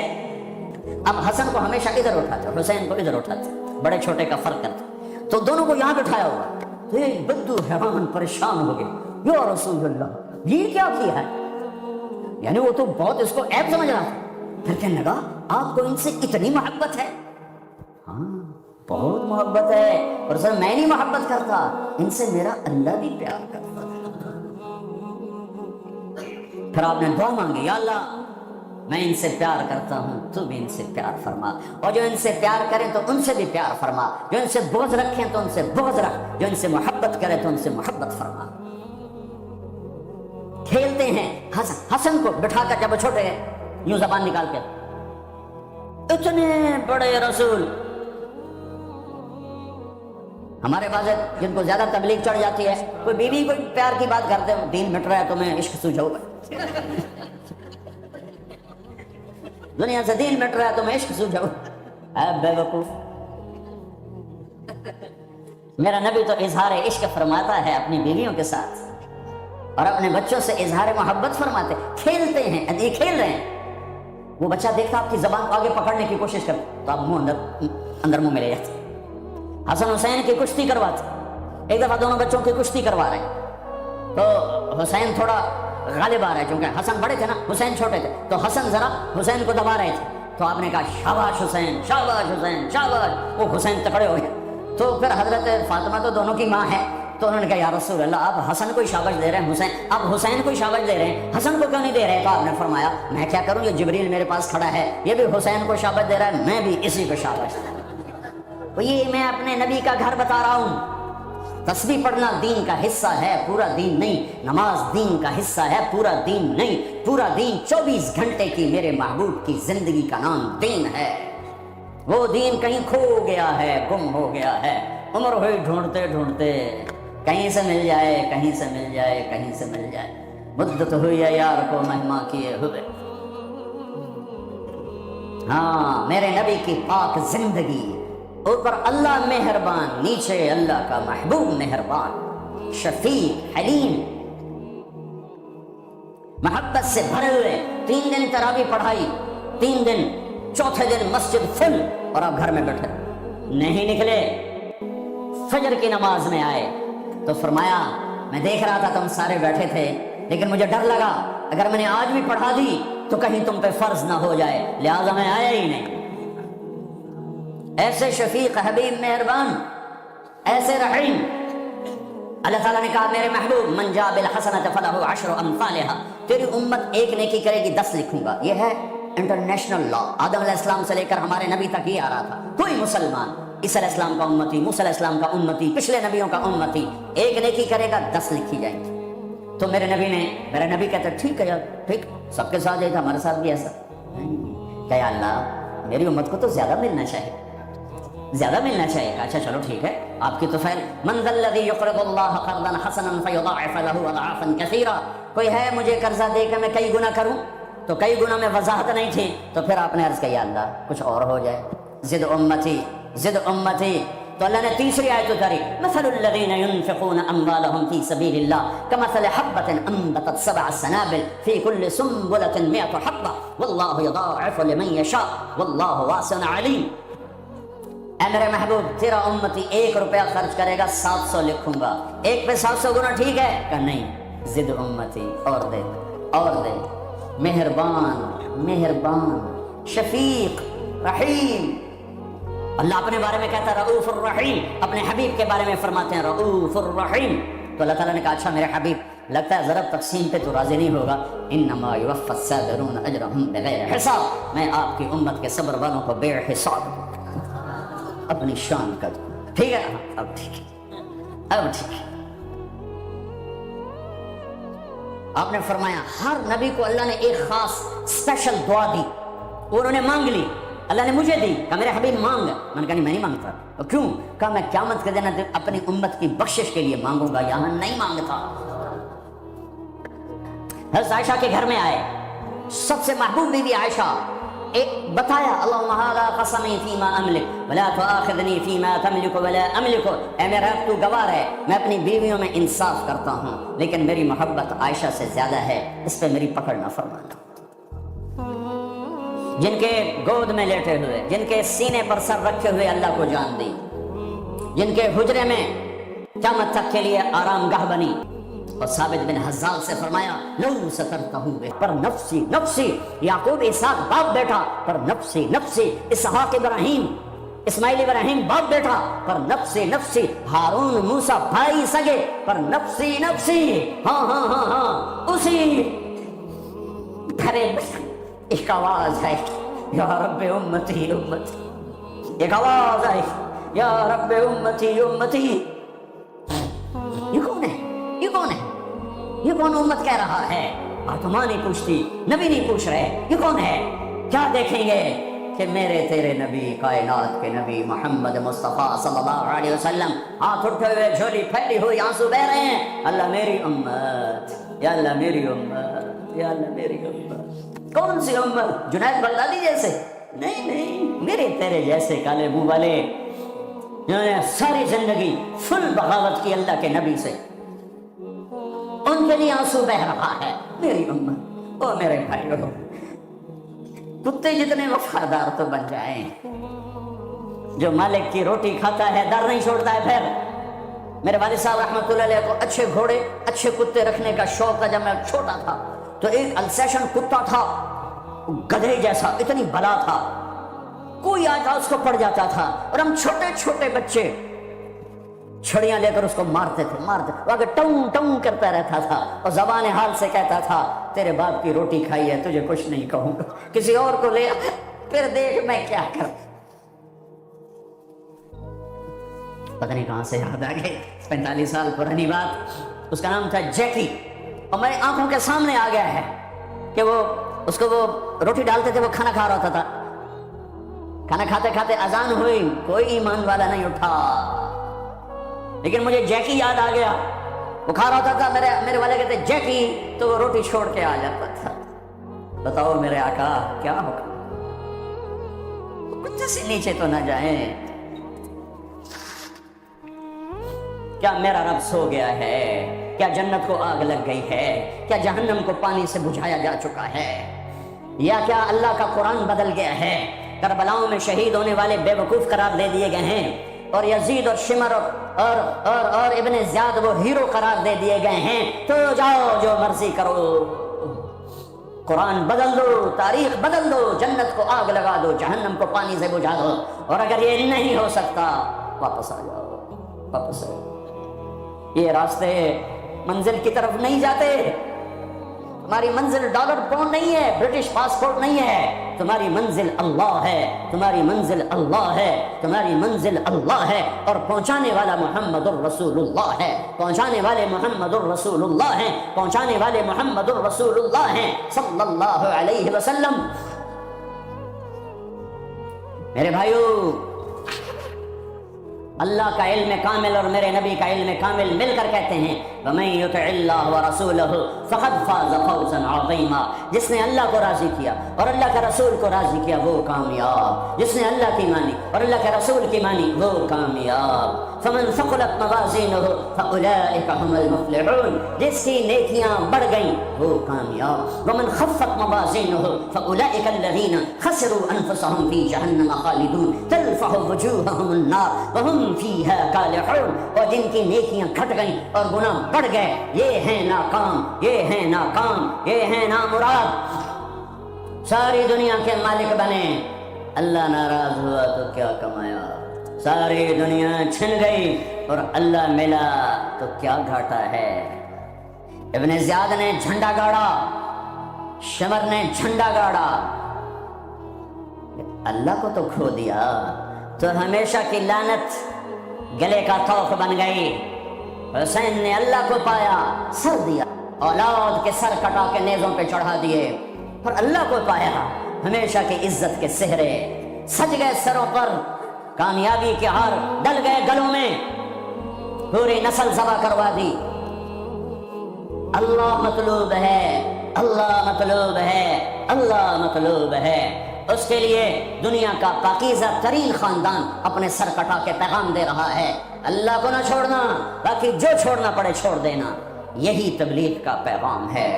اب حسن کو ہمیشہ ادھر اٹھاتے، حسین کو ادھر اٹھاتے، بڑے چھوٹے کا فرق کرتے، تو دونوں کو یہاں بٹھایا ہوا، تو یہ بدو حیران پریشان ہو گئے، یا رسول اللہ یہ کیا کیا ہے؟ یعنی وہ تو بہت اس کو عیب سمجھ رہا تھا، پھر کہنے لگا آپ کو ان سے اتنی محبت ہے؟ ہاں بہت محبت ہے، اور سر میں نہیں محبت کرتا، ان سے میرا اللہ بھی پیار کرتا۔ پھر آپ نے دعا مانگی، یا اللہ میں ان سے پیار کرتا ہوں، تو بھی ان سے پیار فرما، اور جو ان سے پیار کریں تو ان سے بھی پیار فرما، جو ان سے بغض رکھیں تو ان سے بغض رکھ، جو ان سے محبت کرے تو ان سے محبت فرما۔ کھیلتے ہیں، حسن کو بٹھا کر جب چھوٹے یوں زبان نکال کے، اتنے بڑے رسول، ہمارے پاس جن کو زیادہ تبلیغ چڑھ جاتی ہے، کوئی بیوی کوئی پیار کی بات کرتے ہو، دین مٹ رہا ہے تو میں عشق سوجھاؤ، دنیا سے دین مٹ رہا ہے تو میں عشق سوجھاؤ، اے بے وقوف۔ میرا نبی تو اظہار عشق فرماتا ہے اپنی بیویوں کے ساتھ، اور اپنے بچوں سے اظہار محبت فرماتے، کھیلتے ہیں، یہ کھیل رہے ہیں، وہ بچہ دیکھتا آپ کی زبان کو آگے پکڑنے کی کوشش کرتا تو آپ منہ اندر منہ میں لے جاتے۔ حسن حسین کی کشتی کرواتے، ایک دفعہ دونوں بچوں کی کشتی کروا رہے ہیں، تو حسین تھوڑا غالب آ رہا ہے، چونکہ حسن بڑے تھے نا، حسین چھوٹے تھے، تو حسن ذرا حسین کو دبا رہے تھے، تو آپ نے کہا شاباش حسین، شاباش حسین، شاباش، وہ حسین تکڑے ہو گئے۔ تو پھر حضرت فاطمہ تو دونوں کی ماں ہے، تو انہوں نے کہا یا رسول اللہ آپ حسن کو شاباش دے رہے ہیں، حسین آپ حسین کو شاباش دے رہے ہیں، حسن کو کیوں نہیں دے رہے؟ تو آپ نے فرمایا میں کیا کروں، یہ جبریل میرے پاس کھڑا ہے، یہ بھی حسین کو شاباش دے رہا ہے، میں بھی اسی کو شاباش دے رہا ہوں۔ تو یہ میں اپنے نبی کا گھر بتا رہا ہوں۔ تسبیح پڑھنا دین کا حصہ ہے، پورا دین نہیں۔ نماز دین کا حصہ ہے، پورا دین نہیں۔ پورا دین 24 گھنٹے کی میرے محبوب کی زندگی کا نام دین ہے۔ وہ دین کہیں کھو گیا ہے، گم ہو گیا ہے، عمر ہوئی ڈھونڈتے ڈھونڈتے، کہیں سے مل جائے، کہیں سے مل جائے، کہیں سے مل جائے، مدت ہوئی ہے یار کو مہما کیے ہوئے۔ ہاں میرے نبی کی پاک زندگی، اوپر اللہ مہربان، نیچے اللہ کا محبوب مہربان، شفیق، حلیم، محبت سے بھرے ہوئے۔ 3 دن تراویح پڑھائی، 3 دن، چوتھے دن مسجد فل، اور آپ گھر میں بیٹھے نہیں نکلے۔ فجر کی نماز میں آئے تو فرمایا میں دیکھ رہا تھا تم سارے بیٹھے تھے، لیکن مجھے ڈر لگا اگر میں نے آج بھی پڑھا دی تو کہیں تم پہ فرض نہ ہو جائے، لہذا میں آیا ہی نہیں۔ ایسے شفیق، حبیب، مہربان، ایسے رحیم۔ اللہ تعالیٰ نے کہا میرے محبوب من جاء بالحسنۃ فلہ عشر امثالھا، تیری امت ایک نیکی کرے گی 10 لکھوں گا۔ یہ ہے انٹرنیشنل لا، آدم علیہ السلام سے لے کر ہمارے نبی تک یہ آ رہا تھا۔ کوئی مسلمان عیسیٰ علیہ السلام کا امتی، موسیٰ علیہ السلام کا امتی، پچھلے نبیوں کا امتی، ایک نیکی کرے گا 10 لکھی جائیں گی۔ تو میرے نبی کہتے ٹھیک ہے یار، ٹھیک، سب کے ساتھ یہ تھا، ہمارے ساتھ بھی ایسا کہ یا اللہ میری امت کو تو زیادہ ملنا چاہیے، زیادہ ملنا چاہیے۔ اچھا چلو ٹھیک ہے، آپ کی تو خیر، من ذا الذی یقرض اللہ قرضا حسنا فیضاعف له اضعافا کثیرا، کوئی ہے مجھے قرضہ دے کے میں کئی گنا کروں؟ تو کئی گنا میں وضاحت نہیں تھی، تو پھر آپ نے عرض کیا اللہ کچھ اور ہو جائے، زد امتی، زد امتی۔ تو اللہ نے تیسری آیت اتاری، مثل الذین ينفقون اموالهم فی سبیل اللہ کمثل حبۃ انبتت 7 سنابل فی کل سنبلۃ 100 حبۃ واللہ یضاعف لمن یشاء واللہ واسع علیم۔ اے میرے محبوب تیرا امتی 1 روپیہ خرچ کرے گا 700 لکھوں گا، ایک پہ 700 گنا ٹھیک ہے؟ کہ نہیں، زد امتی، اور دے اور دے۔ مہربان، مہربان، شفیق، رحیم۔ اللہ اپنے بارے میں کہتا ہے رؤوف الرحیم، اپنے حبیب کے بارے میں فرماتے ہیں رؤوف الرحیم۔ تو اللہ تعالیٰ نے کہا اچھا میرے حبیب لگتا ہے ضرب تقسیم پہ تو راضی نہیں ہوگا، انما یوفی الصابرون اجرهم بغیر حساب، میں آپ کی امت کے صبر والوں کو بے حساب اپنی شان کا دوں۔ ٹھیک ہے، اب ٹھیک ہے، اب ٹھیک ہے۔ آپ نے فرمایا ہر نبی کو اللہ نے ایک خاص اسپیشل دعا دی، انہوں نے مانگ لی، اللہ نے مجھے دی، کہا میرے حبیب مانگ۔ میں نے کہا نہیں میں نہیں مانگتا۔ اور کیوں؟ کہا میں قیامت کے دن اپنی امت کی بخشش کے لیے مانگوں گا، یہاں نہیں مانگتا۔ حضرت عائشہ کے گھر میں آئے، سب سے محبوب بیوی عائشہ، ایک بتایا اللہم ھذا قسمی فیما املک ولا تؤاخذنی فیما تملک ولا املک، اے میرا رب تو گواہ ہے میں اپنی بیویوں میں انصاف کرتا ہوں، لیکن میری محبت عائشہ سے زیادہ ہے، اس پہ میری پکڑ نہ فرمانا۔ جن کے گود میں لیٹے ہوئے، جن کے سینے پر سر رکھے ہوئے اللہ کو جان دی، جن کے حجرے میں قیامت تک کے لیے آرام گاہ بنی۔ اور ثابت بن حزال سے فرمایا لو سترتہ پر نفسی نفسی، یعقوب اسحاق باپ بیٹا پر نفسی نفسی، اسحاق ابراہیم، اسماعیل ابراہیم باپ بیٹا پر نفسی نفسی، ہارون موسیٰ بھائی سگے پر نفسی نفسی۔ ہاں ہاں ہاں ہاں، اسی گھرے ایک آواز ہے یا رب امتی امتی، ایک آواز ہے یا رب امتی امتی۔ یہ کون ہے؟ یہ کون ہے؟ یہ کون امت کہہ رہا ہے؟ آتما نہیں پوچھتی، نبی نہیں پوچھ رہے، یہ کون ہے؟ کیا دیکھیں گے کہ میرے تیرے نبی، کائنات کے نبی محمد مصطفیٰ صلی اللہ علیہ وسلم ہاتھ اٹھے ہوئے، جھولی پھیلی ہوئی، آنسو بہ رہے ہیں، اللہ میری امت، یا اللہ میری امت، یا اللہ میری امت۔ کون سی امت؟ جنید بغدادی جیسے؟ نہیں نہیں، میرے تیرے جیسے کالے منہ والے جنہوں نے ساری زندگی فل بغاوت کی اللہ کے نبی سے، ان کے لیے آنسو بہ رہا ہے۔ میری امت، او میرے بھائیو، کتے جتنے وفادار تو بن جائیں، جو مالک کی روٹی کھاتا ہے در نہیں چھوڑتا ہے۔ پھر میرے والد صاحب رحمۃ اللہ علیہ کو اچھے گھوڑے، اچھے کتے رکھنے کا شوق تھا۔ جب میں چھوٹا تھا تو ایک السیشن کتا تھا، گدھے جیسا، اتنی بلا تھا، کوئی آتا اس کو پڑ جاتا تھا، اور ہم چھوٹے چھوٹے بچے چھڑیاں لے کر اس کو مارتے تھے وہ آگے ٹوں ٹوں کرتا رہتا تھا اور زبان حال سے کہتا تھا تیرے باپ کی روٹی کھائی ہے تجھے کچھ نہیں کہوں گا، کسی اور کو لے پھر دیکھ میں کیا کروں۔ پتہ نہیں کہاں سے یاد آ گئی، 45 سال پرانی بات۔ اس کا نام تھا جیکی، اور میری آنکھوں کے سامنے آ گیا ہے کہ وہ اس کو وہ روٹی ڈالتے تھے، وہ کھانا کھا رہا تھا، کھانا کھاتے کھاتے اذان ہوئی، کوئی ایمان والا نہیں اٹھا، لیکن مجھے جیکی یاد آ گیا۔ وہ کھا رہا تھا، میرے والے کہتے جیکی، تو وہ روٹی چھوڑ کے آ جاتا تھا۔ بتاؤ میرے آقا کیا ہوگا، کچھ سے نیچے تو نہ جائیں۔ کیا میرا رب سو گیا ہے؟ کیا جنت کو آگ لگ گئی ہے؟ کیا جہنم کو پانی سے بجھایا جا چکا ہے؟ یا کیا اللہ کا قرآن بدل گیا ہے؟ کربلاؤں میں شہید ہونے والے بے وقوف قرار دے دیے گئے ہیں، اور یزید اور شمر اور ابن زیاد وہ ہیرو قرار دے دیے گئے ہیں۔ تو جاؤ جو مرضی کرو، قرآن بدل دو، تاریخ بدل دو، جنت کو آگ لگا دو، جہنم کو پانی سے بجھا دو، اور اگر یہ نہیں ہو سکتا واپس آ جاؤ، واپس آ جاؤ۔ یہ راستے منزل کی طرف نہیں جاتے۔ تمہاری منزل ڈالر پاؤنڈ نہیں ہے، برٹش پاسپورٹ نہیں ہے، تمہاری منزل اللہ ہے، تمہاری منزل اللہ ہے، تمہاری منزل اللہ ہے، اور پہنچانے والا محمد الرسول اللہ ہے، پہنچانے والے محمد الرسول اللہ ہیں، پہنچانے والے محمد الرسول اللہ ہیں صلی اللہ علیہ وسلم۔ میرے بھائیو، اللہ کا علم کامل اور میرے نبی کا علم کامل مل کر کہتے ہیں وَمَن يُطِعِ اللَّهَ وَرَسُولَهُ فَقَدْ فَازَ فَوْزًا عَظِيمًا۔ جس نے اللہ کو راضی کیا اور اللہ کے رسول کو راضی کیا وہ کامیاب، جس نے اللہ کی مانی اور اللہ کے رسول کی مانی وہ کامیاب۔ فَمَن ثَقُلَتْ مَوَازِينُهُ فَأُولَٰئِكَ هُمُ الْمُفْلِحُونَ۔ جس کی نیکیاں بڑھ گئیں وہ کامیاب۔ وَمَن خَفَّتْ مَوَازِينُهُ فَأُولَٰئِكَ الَّذِينَ خَسِرُوا أَنفُسَهُمْ فِي جَهَنَّمَ خَالِدُونَ تَلْفَحُ وُجُوهَهُمُ النَّارُ وَهُمْ فِيهَا كَالِحُونَ۔ اور جن کی نیکیاں گھٹ گئیں اور گناہ بڑھ گئے، یہ ہیں ناکام، یہ ہیں ناکام، یہ ہیں نامراد۔ ساری دنیا کے مالک بنے، اللہ ناراض ہوا تو کیا کمایا؟ ساری دنیا چھن گئی اور اللہ ملا تو کیا گھاٹا ہے؟ ابن زیاد نے جھنڈا گاڑا، شمر نے جھنڈا گاڑا، اللہ کو تو کھو دیا تو ہمیشہ کی لعنت گلے کا طوق بن گئی۔ حسین نے اللہ کو پایا، سر دیا، اولاد کے سر کٹا کے نیزوں پہ چڑھا دیے، اور اللہ کو پایا، ہمیشہ کی عزت کے سہرے سج گئے سروں پر، کامیابی کے ہار ڈل گئے گلوں میں، پوری نسل ذبح کروا دی۔ اللہ مطلوب ہے، اللہ مطلوب ہے، اللہ مطلوب ہے۔ اس کے لیے دنیا کا پاکیزہ ترین خاندان اپنے سر کٹا کے پیغام دے رہا ہے، اللہ کو نہ چھوڑنا، باقی جو چھوڑنا پڑے چھوڑ دینا۔ یہی تبلیغ کا پیغام ہے۔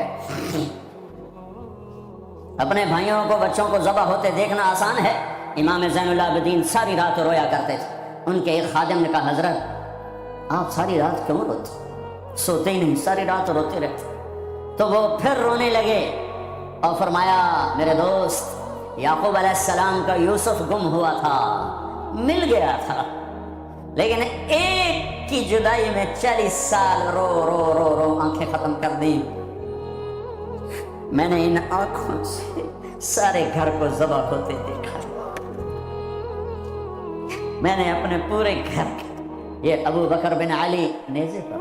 اپنے بھائیوں کو، بچوں کو ذبح ہوتے دیکھنا آسان ہے۔ امام زین العابدین ساری رات رویا کرتے تھے۔ ان کے ایک خادم نے کہا حضرت آپ ساری رات کیوں روتے؟ سوتے ہی نہیں، ساری رات روتے رہتے۔ تو وہ پھر رونے لگے اور فرمایا میرے دوست، یعقوب علیہ السلام کا یوسف گم ہوا تھا، مل گیا تھا، لیکن ایک کی جدائی میں 40 سال رو رو رو رو آنکھیں ختم کر دی۔ میں نے ان آنکھوں سے سارے گھر کو ذبح ہوتے دیکھا، میں نے اپنے پورے گھر کے، یہ ابو بکر بن علی نیزے پر،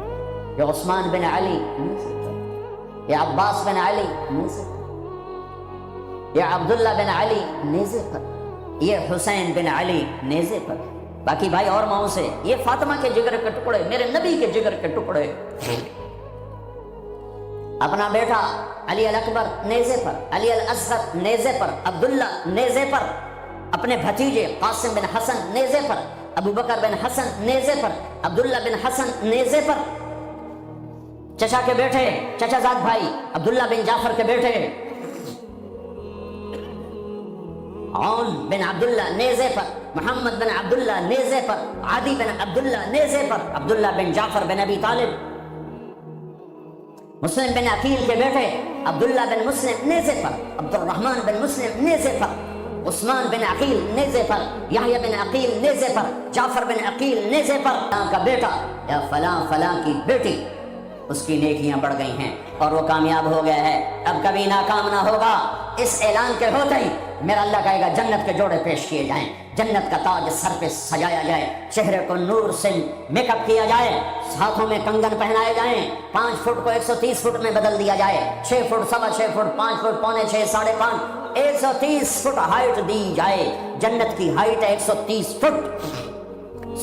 یہ عثمان بن علی نیزے پر، یہ عباس بن علی نیزے پر، یہ عبداللہ بن علی نیزے پر، یہ حسین بن علی نیزے پر، باقی بھائی اور ماؤں سے، یہ فاطمہ کے جگر کے ٹکڑے، میرے نبی کے جگر کے ٹکڑے، اپنا بیٹا علی الاکبر نیزے پر، علی الاصغر نیزے پر، عبداللہ نیزے پر، اپنے بھتیجے قاسم بن حسن نیزے پر، ابو بکر بن حسن نیزے پر، عبداللہ بن حسن نیزے پر، چچا کے بیٹے، چچا زاد بھائی عبداللہ بن جعفر کے بیٹے عون بن عبداللہ نیزے پر، محمد بن عبداللہ نیزے پر، عادی بن عبداللہ نیزے پر، عبداللہ بن جعفر بن ابی طالب، مسلم بن عقیل کے بیٹے عبداللہ بن مسلم نیزے پر، عبد الرحمن بن مسلم نیزے پر، عثمان بن عقیل نیزے پر، یحییٰ بن عقیل نیزے پر، جعفر بن عقیل نیزے پر، فلاں کا بیٹا یا فلاں فلاں کی بیٹی، اس کی نیکیاں بڑھ گئی ہیں اور وہ کامیاب ہو گیا ہے، اب کبھی ناکام نہ ہوگا۔ اس اعلان کے ہوتے ہی میرا اللہ کہے گا جنت کے جوڑے پیش کیے جائیں، جنت کا تاج سر پہ سجایا جائے، چہرے کو نور سے میک اپ کیا جائے، ہاتھوں میں کنگن پہنائے جائیں، 5 فٹ کو 130 فٹ میں بدل دیا جائے، 6 فٹ، 6.25 فٹ، 5 فٹ، پونے 6، 5.5، 130 فٹ ہائٹ دی جائے۔ جنت کی ہائٹ ہے 130 فٹ،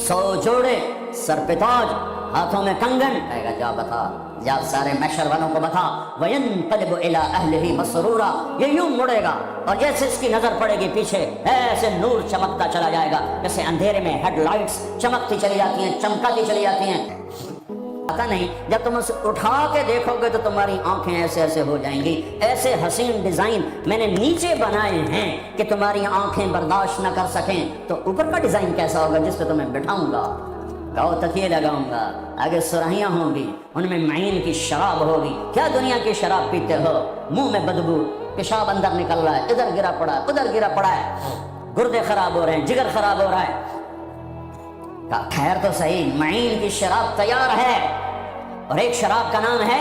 100 جوڑے، سر پہ تاج، ہاتھوں میں کنگن، کہے گا جا بتا، جا سارے محشر والوں کو بتا، وَيَنْقَلِبُ إِلَىٰ أَهْلِهِ مَسْرُورًا، یہ یوں مڑے گا اور جیسے اس کی نظر پڑے گی پیچھے ایسے نور چمکتا چلا جائے گا، جیسے اندھیرے میں ہیڈ لائٹس چمکتی چلی جاتی ہیں، چمکاتی چلی جاتی ہیں۔ پتا نہیں جب تم اسے اٹھا کے دیکھو گے تو تمہاری آنکھیں ایسے ایسے ہو جائیں گی۔ ایسے حسین ڈیزائن میں نے نیچے بنائے ہیں کہ تمہاری آنکھیں برداشت نہ کر سکیں، تو اوپر کا ڈیزائن کیسا ہوگا جس پہ تمہیں بٹھاؤں گا، گاؤ تکیے لگاؤں گا، آگے سرائیاں ہوں گی، ان میں معین کی شراب ہوگی۔ کیا دنیا کی شراب پیتے ہو، منہ میں بدبو، پیشاب اندر نکل رہا ہے، ادھر گرا پڑا ہے، ادھر گرا پڑا ہے، گردے خراب ہو رہے ہیں، جگر خراب ہو رہا ہے۔ خیر تو صحیح، معین کی شراب تیار ہے، اور ایک شراب کا نام ہے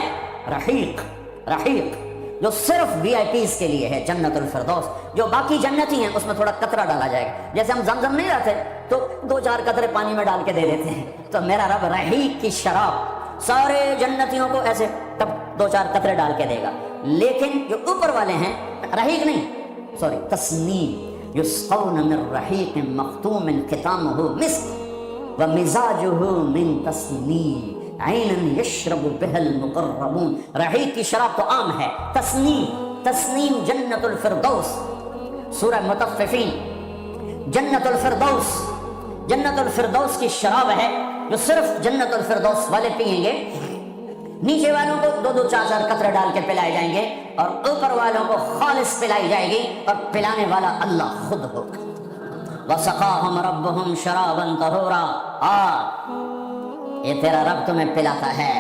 رحیق، رحیق، جو صرف وی آئی پیز کے لیے ہے، جنت الفردوس۔ جو باقی جنتی ہیں اس میں تھوڑا قطرہ ڈالا جائے گا، جیسے ہم زمزم نہیں رہتے تو 2-4 قطرے پانی میں ڈال کے دے دیتے ہیں، تو میرا رب رحیق کی شراب سارے جنتیوں کو ایسے تب 2-4 قطرے ڈال کے دے گا۔ لیکن جو اوپر والے ہیں، رحیق نہیں، سوری، تسنیم، یسقون من رحیق مختوم ختامہ مسک ومزاجہ من تسنیم عیناً یشرب بها المقربون۔ رحیق کی شراب تو عام ہے، تسنیم، تسنیم جنت الفردوس، سورہ مطففین، جنت الفردوس، جنت الفردوس کی شراب ہے جو صرف جنت الفردوس والے پیئیں گے۔ نیچے والوں کو 2-2 4-4 قطرے ڈال کے پلائے جائیں گے، اور اوپر والوں کو خالص پلائی جائے گی، اور پلانے والا اللہ خود ہوگا۔ وَسَقَاهُمْ رَبُّهُمْ شَرَابًا طَهُورًا، یہ تیرا رب تمہیں پلاتا ہے۔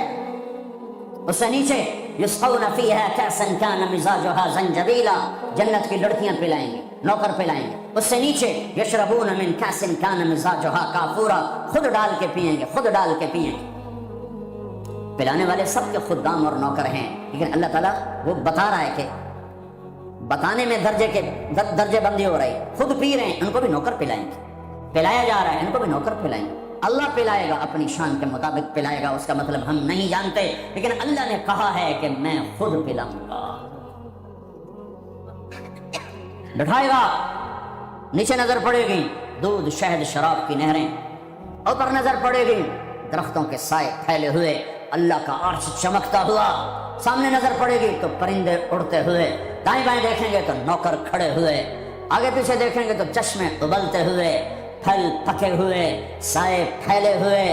اس سے نیچے یسقون فیہا کأسا کان مزاجہا زنجبیلا، جنت کی لڑکیاں پلائیں گے، نوکر پلائیں گے۔ اس سے نیچے یشربون من کأس کان مزاجہا کافورا، خود ڈال کے پیئیں گے، خود ڈال کے پیئیں گے۔ پلانے والے سب کے خدام اور نوکر ہیں، لیکن اللہ تعالیٰ وہ بتا رہا ہے کہ بتانے میں درجے بندی ہو رہی، خود پی رہے ہیں، ان کو بھی نوکر پلائیں گے، پلایا جا رہا ہے، ان کو بھی نوکر پلائیں گے۔ اللہ پلائے گا، اپنی شان کے مطابق پلائے گا، اس کا مطلب ہم نہیں جانتے، لیکن اللہ نے کہا ہے کہ میں خود پلاؤں گا۔ بٹھائے گا، نیچے نظر پڑے گی دودھ، شہد، شراب کی نہریں، اوپر نظر پڑے گی درختوں کے سائے پھیلے ہوئے، اللہ کا عرش چمکتا ہوا، سامنے نظر پڑے گی تو پرندے اڑتے ہوئے، دائیں بائیں دیکھیں گے تو نوکر کھڑے ہوئے، آگے پیچھے دیکھیں گے تو چشمے ابلتے ہوئے، پھل پکے ہوئے، سائے پھیلے ہوئے،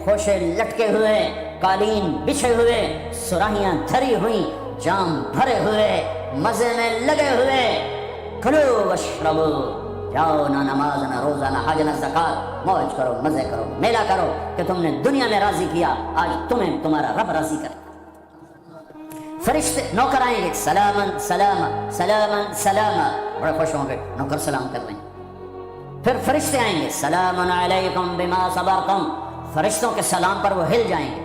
خوشے لٹکے ہوئے، قالین بچھے ہوئے، سراہیاں دھری ہوئی، جام بھرے ہوئے، مزے میں لگے ہوئے۔ کھلو واشربو، جاؤ، نہ نماز، نہ روزہ، نہ حج، نہ زکات، موج کرو، مزے کرو، میلہ کرو کہ تم نے دنیا میں راضی کیا، آج تمہیں تمہارا رب راضی کرے۔ فرشتے نوکر آئیں گے، سلامن سلاما سلامن سلاما، بڑے خوش ہوں گے، نوکر سلام کر رہے ہیں۔ پھر فرشتے آئیں گے، سلام علیکم بما صبرتم، فرشتوں کے سلام پر وہ ہل جائیں گے،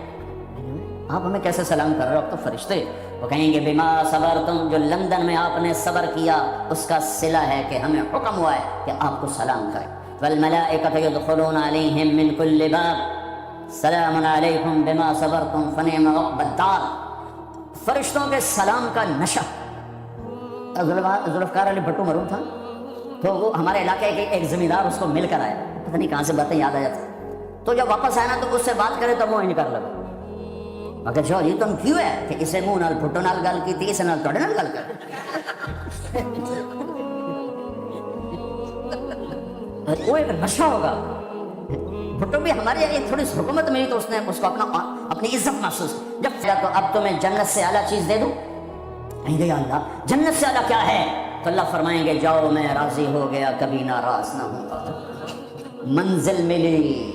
آپ ہمیں کیسے سلام کر رہے ہو؟ تو فرشتے وہ کہیں گے بما صبرتم، جو لندن میں آپ نے صبر کیا اس کا صلہ ہے کہ ہمیں حکم ہوا ہے کہ آپ کو سلام کریں۔ والملائکۃ یدخلون علیہم من کل باب سلام علیکم بما صبرتم فنعم عقبی الدار۔ فرشتوں کے سلام کا نشہ، ذوالفقار علی بھٹو مرحوم تھا تو وہ ہمارے علاقے کے ایک زمیندار اس کو مل کر آیا، پتہ نہیں کہاں سے باتیں یاد آ جاتی، تو جب واپس آیا نا تو اس سے بات کرے تو وہ ہی نکال لگا، مگر جو جی تم کیوں ہے کہ اسے منہ نال بھٹو نال گل کی تھی، اسے نال توڑے نال گل کر، وہ ایک نشہ ہوگا۔ بھٹو بھی ہماری ایک تھوڑی سی حکومت ملی تو اس نے اس کو اپنی عزت محسوس، جب تو اب تمہیں جنت سے اعلیٰ چیز دے دوں، کہیں گے یا اللہ جنت سے اعلیٰ کیا ہے؟ تو اللہ فرمائیں گے جاؤ میں راضی ہو گیا، کبھی ناراض نہ ہوں گا۔ منزل ملی،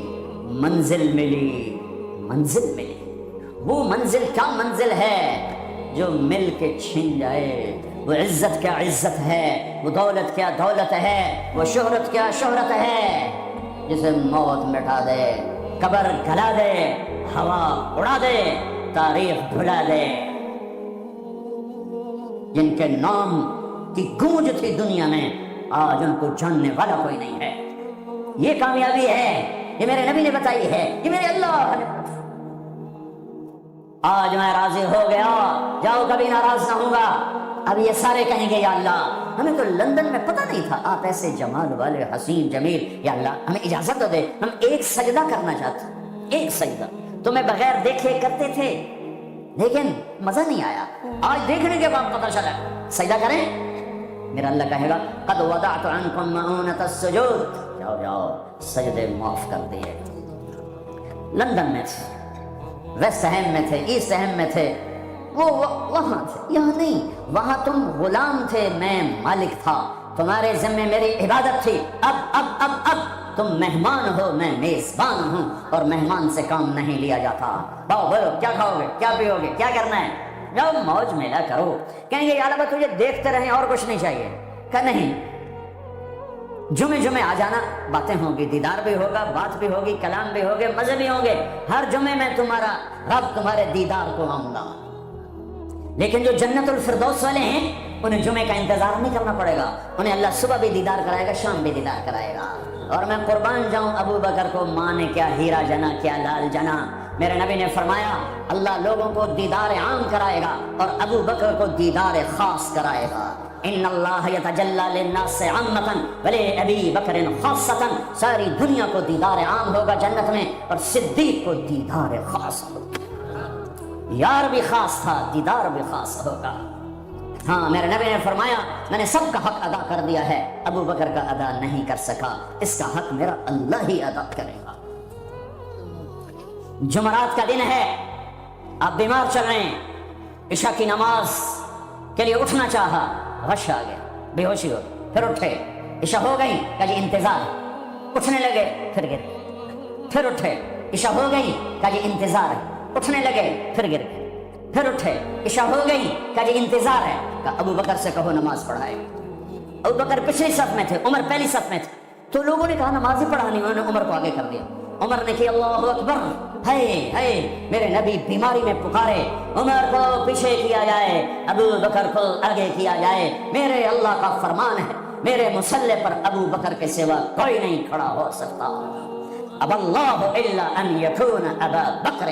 منزل ملی، منزل ملی، وہ منزل کیا منزل ہے جو مل کے چھن جائے، وہ عزت کیا عزت ہے وہ دولت کیا دولت ہے، وہ شہرت کیا شہرت ہے، جسے موت مٹا دے، قبر گلا دے، ہوا اڑا دے، تاریخ بھلا دے، جن کے نام کی گونج تھی دنیا میں، آج ان کو جاننے والا کوئی نہیں ہے۔ یہ کامیابی ہے، یہ میرے نبی نے بتائی ہے، یہ میرے اللہ نے۔ آج میں راضی ہو گیا، جاؤ کبھی ناراض نہ ہوں گا۔ اب یہ سارے کہیں گے یا اللہ ہمیں تو لندن میں پتہ نہیں تھا آپ ایسے جمال والے حسین جمیل، یا اللہ ہمیں اجازت تو دے، ہم ایک سجدہ کرنا چاہتے ہیں، ایک سجدہ تمہیں بغیر دیکھے کرتے تھے لیکن مزہ نہیں آیا، آج دیکھنے کے بعد پتہ چلا سجدہ کریں۔ میرا اللہ کہے گا قد وضعت عنکم مؤونۃ السجود، جاؤ جاؤ سجدے معاف کر دیے۔ لندن میں تھے، ویسٹ ہیم میں تھے، ایسٹ ہیم میں تھے، وہ وہاں تھے، یہاں نہیں۔ وہاں تم غلام تھے، میں مالک تھا، تمہارے ذمے میری عبادت تھی۔ اب تم مہمان ہو، میں میزبان ہوں، اور مہمان سے کام نہیں لیا جاتا۔ باؤ بولو کیا کھاؤ گے، کیا پیو گے، کیا کرنا ہے، جاؤ موج میلہ کرو۔ کہیں گے یا اللہ تجھے دیکھتے رہیں اور کچھ نہیں چاہیے، کہ نہیں، جمعے آ جانا، باتیں ہوں گی، دیدار بھی ہوگا، بات بھی ہوگی، کلام بھی ہوگے، مزے بھی ہوں گے، ہر جمعے میں تمہارا رب تمہارے دیدار کو آؤں گا۔ لیکن جو جنت الفردوس والے ہیں انہیں جمعے کا انتظار نہیں کرنا پڑے گا، انہیں اللہ صبح بھی دیدار کرائے گا، شام بھی دیدار کرائے گا۔ اور میں قربان جاؤں ابو بکر کو، ماں نے کیا ہیرا جنا، کیا لال جنا۔ میرے نبی نے فرمایا اللہ لوگوں کو دیدار عام کرائے گا اور ابو بکر کو دیدار خاص کرائے گا۔ ان اللہ یتجلی للناس عامۃ ولی ابی بکر خاصۃ، ساری دنیا کو دیدار عام ہوگا جنت میں، اور صدیق کو دیدار خاص ہوگا۔ یار بھی خاص تھا، دیدار بھی خاص ہوگا۔ ہاں میرے نبی نے فرمایا میں نے سب کا حق ادا کر دیا ہے، ابو بکر کا ادا نہیں کر سکا، اس کا حق میرا اللہ ہی ادا کرے گا۔ جمعرات کا دن ہے، آپ بیمار چل رہے ہیں، عشاء کی نماز کے لیے اٹھنا چاہا، غش آ گیا، بے ہوشی ہو، پھر اٹھے، عشاء ہو گئی، کہا جی انتظار، اٹھنے لگے، پھر گر، پھر اٹھے، عشاء ہو گئی، کہا جی انتظار ہے، اٹھنے لگے، پھر گر، پھر اٹھے، عشاء ہو گئی، کہا جی انتظار ہے، کہا ابو بکر سے کہو نماز پڑھائے۔ ابو بکر پچھلی صف میں تھے، عمر پہلی صف میں تھے، تو لوگوں نے کہا نماز ہی پڑھانی، انہوں نے عمر کو آگے کر دیا۔ عمر نے کہا اللہ اکبر، ہے میرے نبی بیماری میں پکارے، عمر کو پیچھے کیا جائے، ابو بکر کو آگے کیا جائے، میرے اللہ کا فرمان ہے، میرے مصلی پر ابو بکر کے سوا کوئی نہیں کھڑا ہو سکتا۔ اب اللہ الا ان یکون ابا بکر،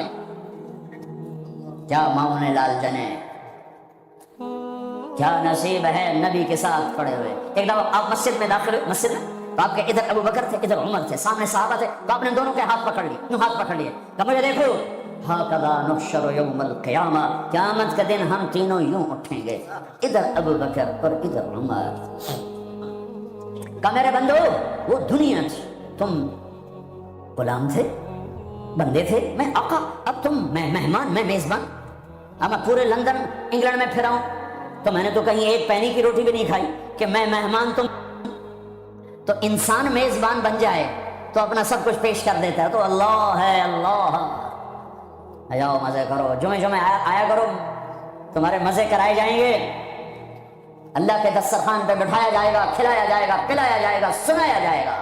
کیا ماؤں نے لال جنے، کیا نصیب ہے نبی کے ساتھ کھڑے ہوئے۔ ایک دفعہ آپ مسجد میں داخل ہوئے، مسجد میں تو آپ کے ادھر ابو بکر تھے، ادھر عمر تھے، سامنے صحابہ تھے، تو آپ نے دونوں کے ہاتھ پکڑ لیے، یوں ہاتھ پکڑ لیے، کہ مجھے دیکھو، ہاکذا نحشر یوم القیامہ، قیامت کے دن ہم تینوں یوں اٹھیں گے، ادھر ابو بکر اور ادھر عمر۔ کہ میرے بندو وہ دنیا تھی، تم غلام تھے، بندے تھے، میں آقا، اب تم میں مہمان، میں میزبان۔ اب میں پورے لندن انگلینڈ میں پھراؤں تو میں نے تو کہیں ایک پینی کی روٹی بھی نہیں کھائی کہ میں مہمان تم، تو انسان میزبان بن جائے تو اپنا سب کچھ پیش کر دیتا ہے، تو اللہ ہے، اللہ آؤ مزے کرو، جمعے آیا کرو، تمہارے مزے کرائے جائیں گے، اللہ کے دسترخوان پہ بٹھایا جائے گا، کھلایا جائے گا، پلایا جائے گا، سنایا جائے گا۔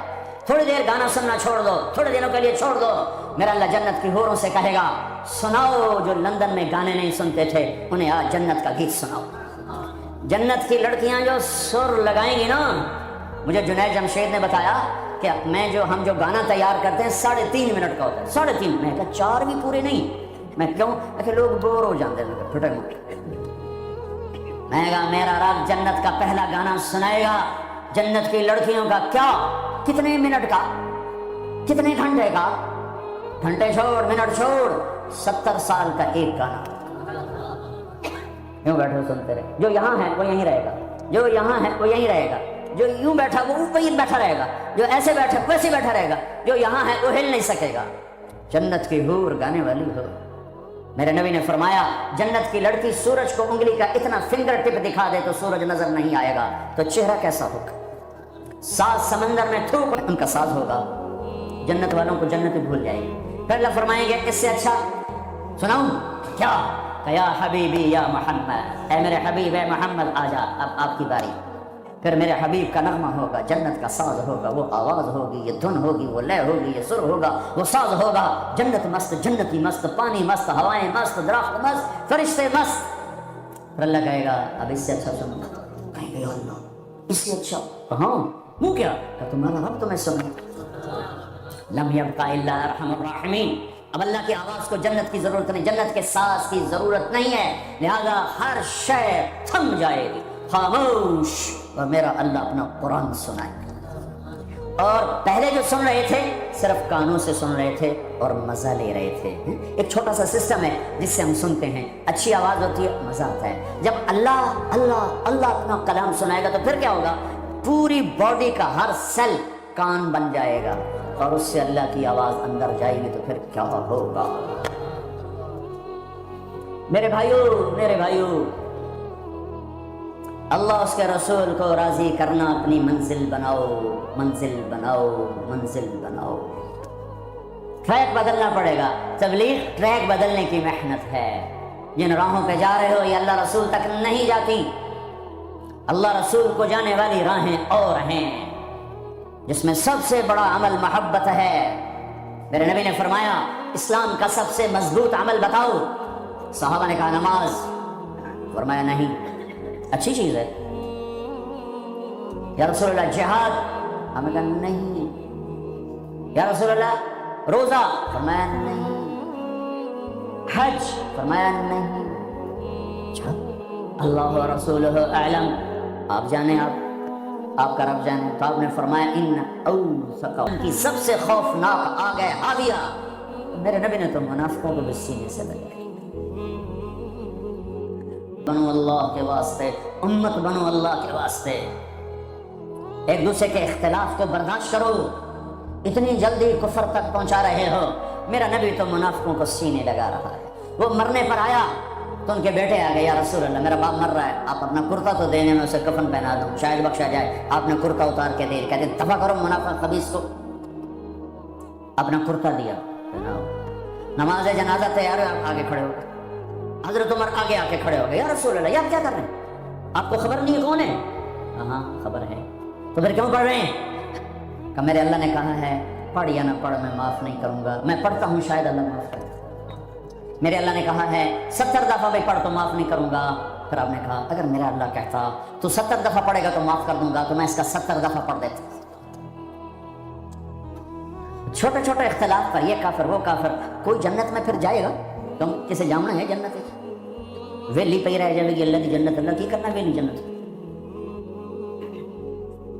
تھوڑی دیر گانا سننا چھوڑ دو، تھوڑے دنوں کے لیے چھوڑ دو، میرا اللہ جنت کی حوروں سے کہے گا سناؤ جو لندن میں گانے نہیں سنتے تھے انہیں آج جنت کا گیت سناؤ۔ جنت کی لڑکیاں جو سر لگائیں گی نا، مجھے جنید جمشید نے بتایا کہ ہم جو گانا تیار کرتے ہیں 3.5 منٹ کا ہوتا ہے، 3.5، میں کہا 4 بھی پورے نہیں، میں کیوں کہ لوگ بور ہو جاتے ہیں چھوٹے موٹے۔ میں کہا میرا رب جنت کا پہلا گانا سنائے گا، جنت کی لڑکیوں کا، کیا کتنے منٹ کا، کتنے گھنٹے کا، گھنٹے چھوڑ، منٹ چھوڑ، 70 سال کا ایک گانا، یوں بیٹھے سنتے رہے، جو یہاں ہے وہ یہیں رہے گا، جو یہاں ہے وہ یہیں رہے گا، جو یوں بیٹھا وہ وہیں بیٹھا رہے گا، جو ایسے بیٹھا ویسے بیٹھا رہے گا، جو یہاں ہے وہ ہل نہیں سکے گا۔ جنت کی حور گانے والی ہو۔ میرے نبی نے فرمایا جنت کی لڑکی سورج کو انگلی کا اتنا فنگر ٹپ دکھا دے تو سورج نظر نہیں آئے گا، تو چہرہ کیسا ہوگا؟ 7 سمندر میں تھوک ان کا ساز ہوگا، جنت والوں کو جنت بھول جائے گی۔ پھر اللہ فرمائیں گے اس سے اچھا سناؤں کیا؟ کہ یا حبیبی یا محمد، اے میرے حبیب اے محمد آ جا، اب آپ کی باری۔ پھر میرے حبیب کا نغمہ ہوگا، جنت کا ساز ہوگا، وہ آواز ہوگی، یہ دھن ہوگی، وہ لے ہوگی، یہ سر ہوگا، وہ ساز ہوگا، جنت مست، جنتی مست، پانی مست، ہوائیں مست، درخت مست، فرشتے مست. پھر اللہ کہے گا اب اس سے اچھا سنو. کہیں گے اللہ اس سے اچھا؟ ہاں. وہ کیا؟ کہ تمہارا رب تمہیں سنو. لم یبق الا ارحم الراحمین. اب اللہ کی آواز کو جنت کی ضرورت نہیں، جنت کے ساز کی ضرورت نہیں ہے، لہذا ہر شے تھم جائے گی، خاموش، اور میرا اللہ اپنا قرآن سنائے گا. اور پہلے جو سن رہے تھے صرف کانوں سے سن رہے تھے اور مزہ لے رہے تھے. ایک چھوٹا سا سسٹم ہے جس سے ہم سنتے ہیں، اچھی آواز ہوتی ہے، مزہ آتا ہے. جب اللہ اللہ اللہ اپنا کلام سنائے گا تو پھر کیا ہوگا؟ پوری باڈی کا ہر سیل کان بن جائے گا اور اس سے اللہ کی آواز اندر جائے گی تو پھر کیا ہوگا؟ میرے بھائیوں، اللہ اس کے رسول کو راضی کرنا اپنی منزل بناؤ، منزل بناؤ، منزل بناؤ. ٹریک بدلنا پڑے گا. تبلیغ ٹریک بدلنے کی محنت ہے. جن راہوں پہ جا رہے ہو یہ اللہ رسول تک نہیں جاتی. اللہ رسول کو جانے والی راہیں اور ہیں جس میں سب سے بڑا عمل محبت ہے. میرے نبی نے فرمایا اسلام کا سب سے مضبوط عمل بتاؤ. صحابہ نے کہا نماز. فرمایا نہیں، اچھی چیز ہے. یا رسول اللہ جہاد؟ ہمیں کہا نہیں. یا رسول اللہ روزہ؟ فرمایا نہیں. حج؟ فرمایا نہیں. اچھا اللہ و رسولہ اعلم، آپ جانے، آپ کا رب جانے. تو آپ نے فرمایا ان اوثق، ان کی سب سے خوفناک آگ ہے حاویہ. میرے نبی نے تو منافقوں کو بھی سینے سے لگا. بنو اللہ کے واسطے، امت بنو اللہ کے واسطے. ایک دوسرے کے اختلاف کو برداشت کرو. اتنی جلدی کفر تک پہنچا رہے ہو. میرا نبی تو منافقوں کو سینے لگا رہا ہے. وہ مرنے پر آیا تو ان کے بیٹے آ گئے، یا رسول اللہ میرا باپ مر رہا ہے، آپ اپنا کرتا تو دینے میں اسے کفن پہنا دوں، شاید بخشا جائے. آپ نے کرتا اتار کے دے. کہتے دفع کرو منافق خبیث کو. اپنا کرتا دیا. نماز جنازہ تیار ہے، آپ آگے کھڑے ہو گئے. حضرت عمر آگے آ کے کھڑے ہو گئے، یا رسول اللہ یہ آپ کیا کر رہے ہیں؟ آپ کو خبر نہیں ہے کون ہے؟ ہاں خبر ہے. تو پھر کیوں پڑھ رہے ہیں؟ کہ میرے اللہ نے کہا ہے پڑھ یا نہ پڑھ میں معاف نہیں کروں گا. میں پڑھتا ہوں شاید اللہ معاف کرے. میرے اللہ نے کہا ہے 70 دفعہ بھی پڑھ تو معاف نہیں کروں گا. پھر آپ نے کہا اگر میرا اللہ کہتا تو 70 دفعہ پڑھے گا تو معاف کر دوں گا، تو میں اس کا 70 دفعہ پڑھ دیتا. چھوٹے چھوٹے اختلاف پر یہ کافر وہ کافر. کوئی جنت میں پھر جائے گا؟ تم کسے جامنا ہے جنت ویلی پہ رہ جائے گی اللہ کی جنت. اللہ کی کرنا ویلی جنت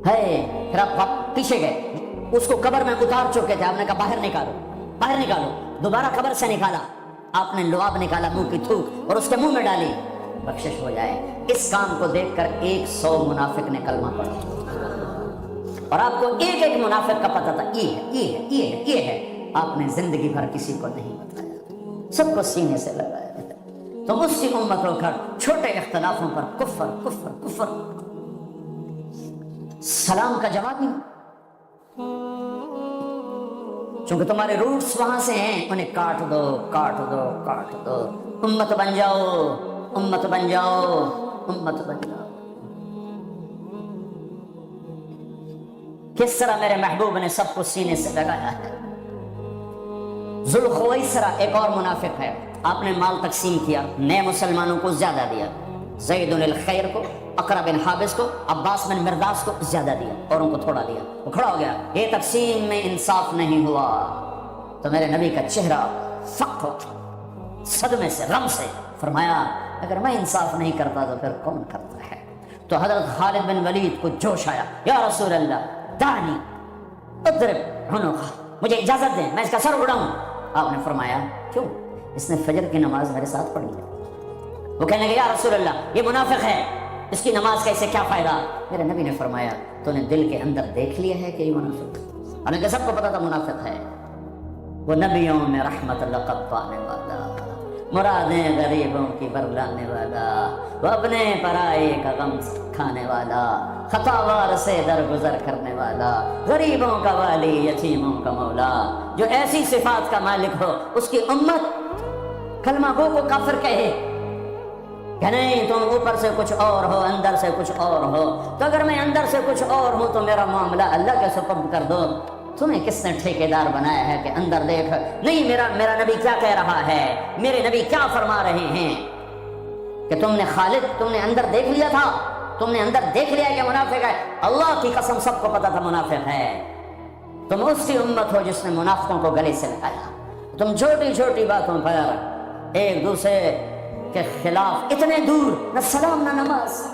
ہے. پھر آپ پیچھے گئے، اس کو قبر میں اتار چکے تھے. آپ نے کہا باہر نکالو، باہر نکالو. دوبارہ قبر سے نکالا. آپ نے لعاب نکالا، منہ کی تھوک اور اس کے منہ میں ڈالی، بخشش ہو جائے. اس کام کو دیکھ کر 100 منافق نے کلمہ پڑھا. اور آپ کو ایک ایک منافق کا پتہ تھا، یہ ہے یہ ہے یہ ہے یہ ہے. آپ نے زندگی بھر کسی کو نہیں بتایا، سب کو سینے سے لگایا. تو اس کی امت ہو کر چھوٹے اختلافوں پر کفر کفر کفر. سلام کا جواب نہیں، چونکہ تمہارے روٹس وہاں سے ہیں. انہیں کاٹ دو کاٹ دو کاٹ دو. امت بن جاؤ، امت بن جاؤ، امت بن جاؤ. کس طرح میرے محبوب نے سب کو سینے سے لگایا ہے. ذوالخویسرہ ایک اور منافق ہے. آپ نے مال تقسیم کیا، نئے مسلمانوں کو زیادہ دیا. زید الخیر کو، اقرا بن حابس کو، عباس بن مرداس کو زیادہ دیا، اوروں کو تھوڑا دیا. وہ کھڑا ہو گیا، یہ تقسیم میں انصاف نہیں ہوا. تو میرے نبی کا چہرہ فق ہو صدمے سے، غم سے. فرمایا اگر میں انصاف نہیں کرتا تو پھر کون کرتا ہے؟ تو حضرت خالد بن ولید کو جوش آیا، یا رسول اللہ دانی اضرب عنقہ، مجھے اجازت دیں میں اس کا سر اڑاؤں. آپ نے فرمایا کیوں؟ اس نے فجر کی نماز میرے ساتھ پڑھی ہے. وہ کہنے لگے یا رسول اللہ یہ منافق ہے، اس کی نماز کا اسے کیا فائدہ؟ میرے نبی نے فرمایا تو نے دل کے اندر دیکھ لیا ہے کہ یہ منافق ہے؟ حالانکہ سب کو پتا تھا منافق ہے. وہ نبیوں میں رحمت لقب پانے والا، مرادیں غریبوں کی برلانے والا، وہ اپنے پرائے کا غم کھانے والا، خطاوار سے درگزر کرنے والا، غریبوں کا والی، یتیموں کا مولا. جو ایسی صفات کا مالک ہو اس کی امت کلمہ گو کو کافر کہے کہ نہیں تم اوپر سے کچھ اور ہو اندر سے کچھ اور ہو، تو اگر میں اندر سے کچھ اور ہوں تو میرا معاملہ اللہ کے سپرد کر دو۔ تمہیں کس نے ٹھیکیدار بنایا ہے کہ اندر دیکھ؟ نہیں، میرا نبی کیا کہہ رہا ہے، میرے نبی کیا فرما رہے ہیں کہ تم نے خالد، تم نے اندر دیکھ لیا تھا، تم نے اندر دیکھ لیا کہ منافق ہے۔ اللہ کی قسم سب کو پتا تھا منافق ہے۔ تم اسی امت ہو جس نے منافقوں کو گلے سے لگایا۔ تم چھوٹی چھوٹی باتوں پر ایک دوسرے کے خلاف اتنے دور، نہ سلام نہ نماز۔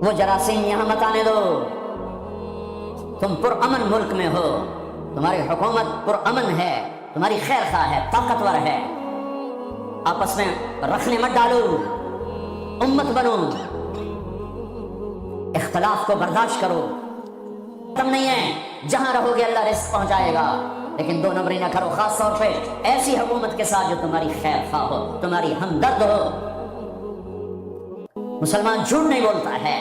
وہ جراثیم یہاں مت آنے دو۔ تم پرامن ملک میں ہو، تمہاری حکومت پرامن ہے، تمہاری خیر خواہ ہے، طاقتور ہے، آپس میں رکھنے مت ڈالو، امت بنو، اختلاف کو برداشت کرو۔ تم نہیں ہے، جہاں رہو گے اللہ رزق پہنچائے گا، لیکن دو نمبری نہ کرو، خاص طور پہ ایسی حکومت کے ساتھ جو تمہاری خیر خواہ ہو، تمہاری ہمدرد ہو۔ مسلمان جھوٹ نہیں بولتا ہے۔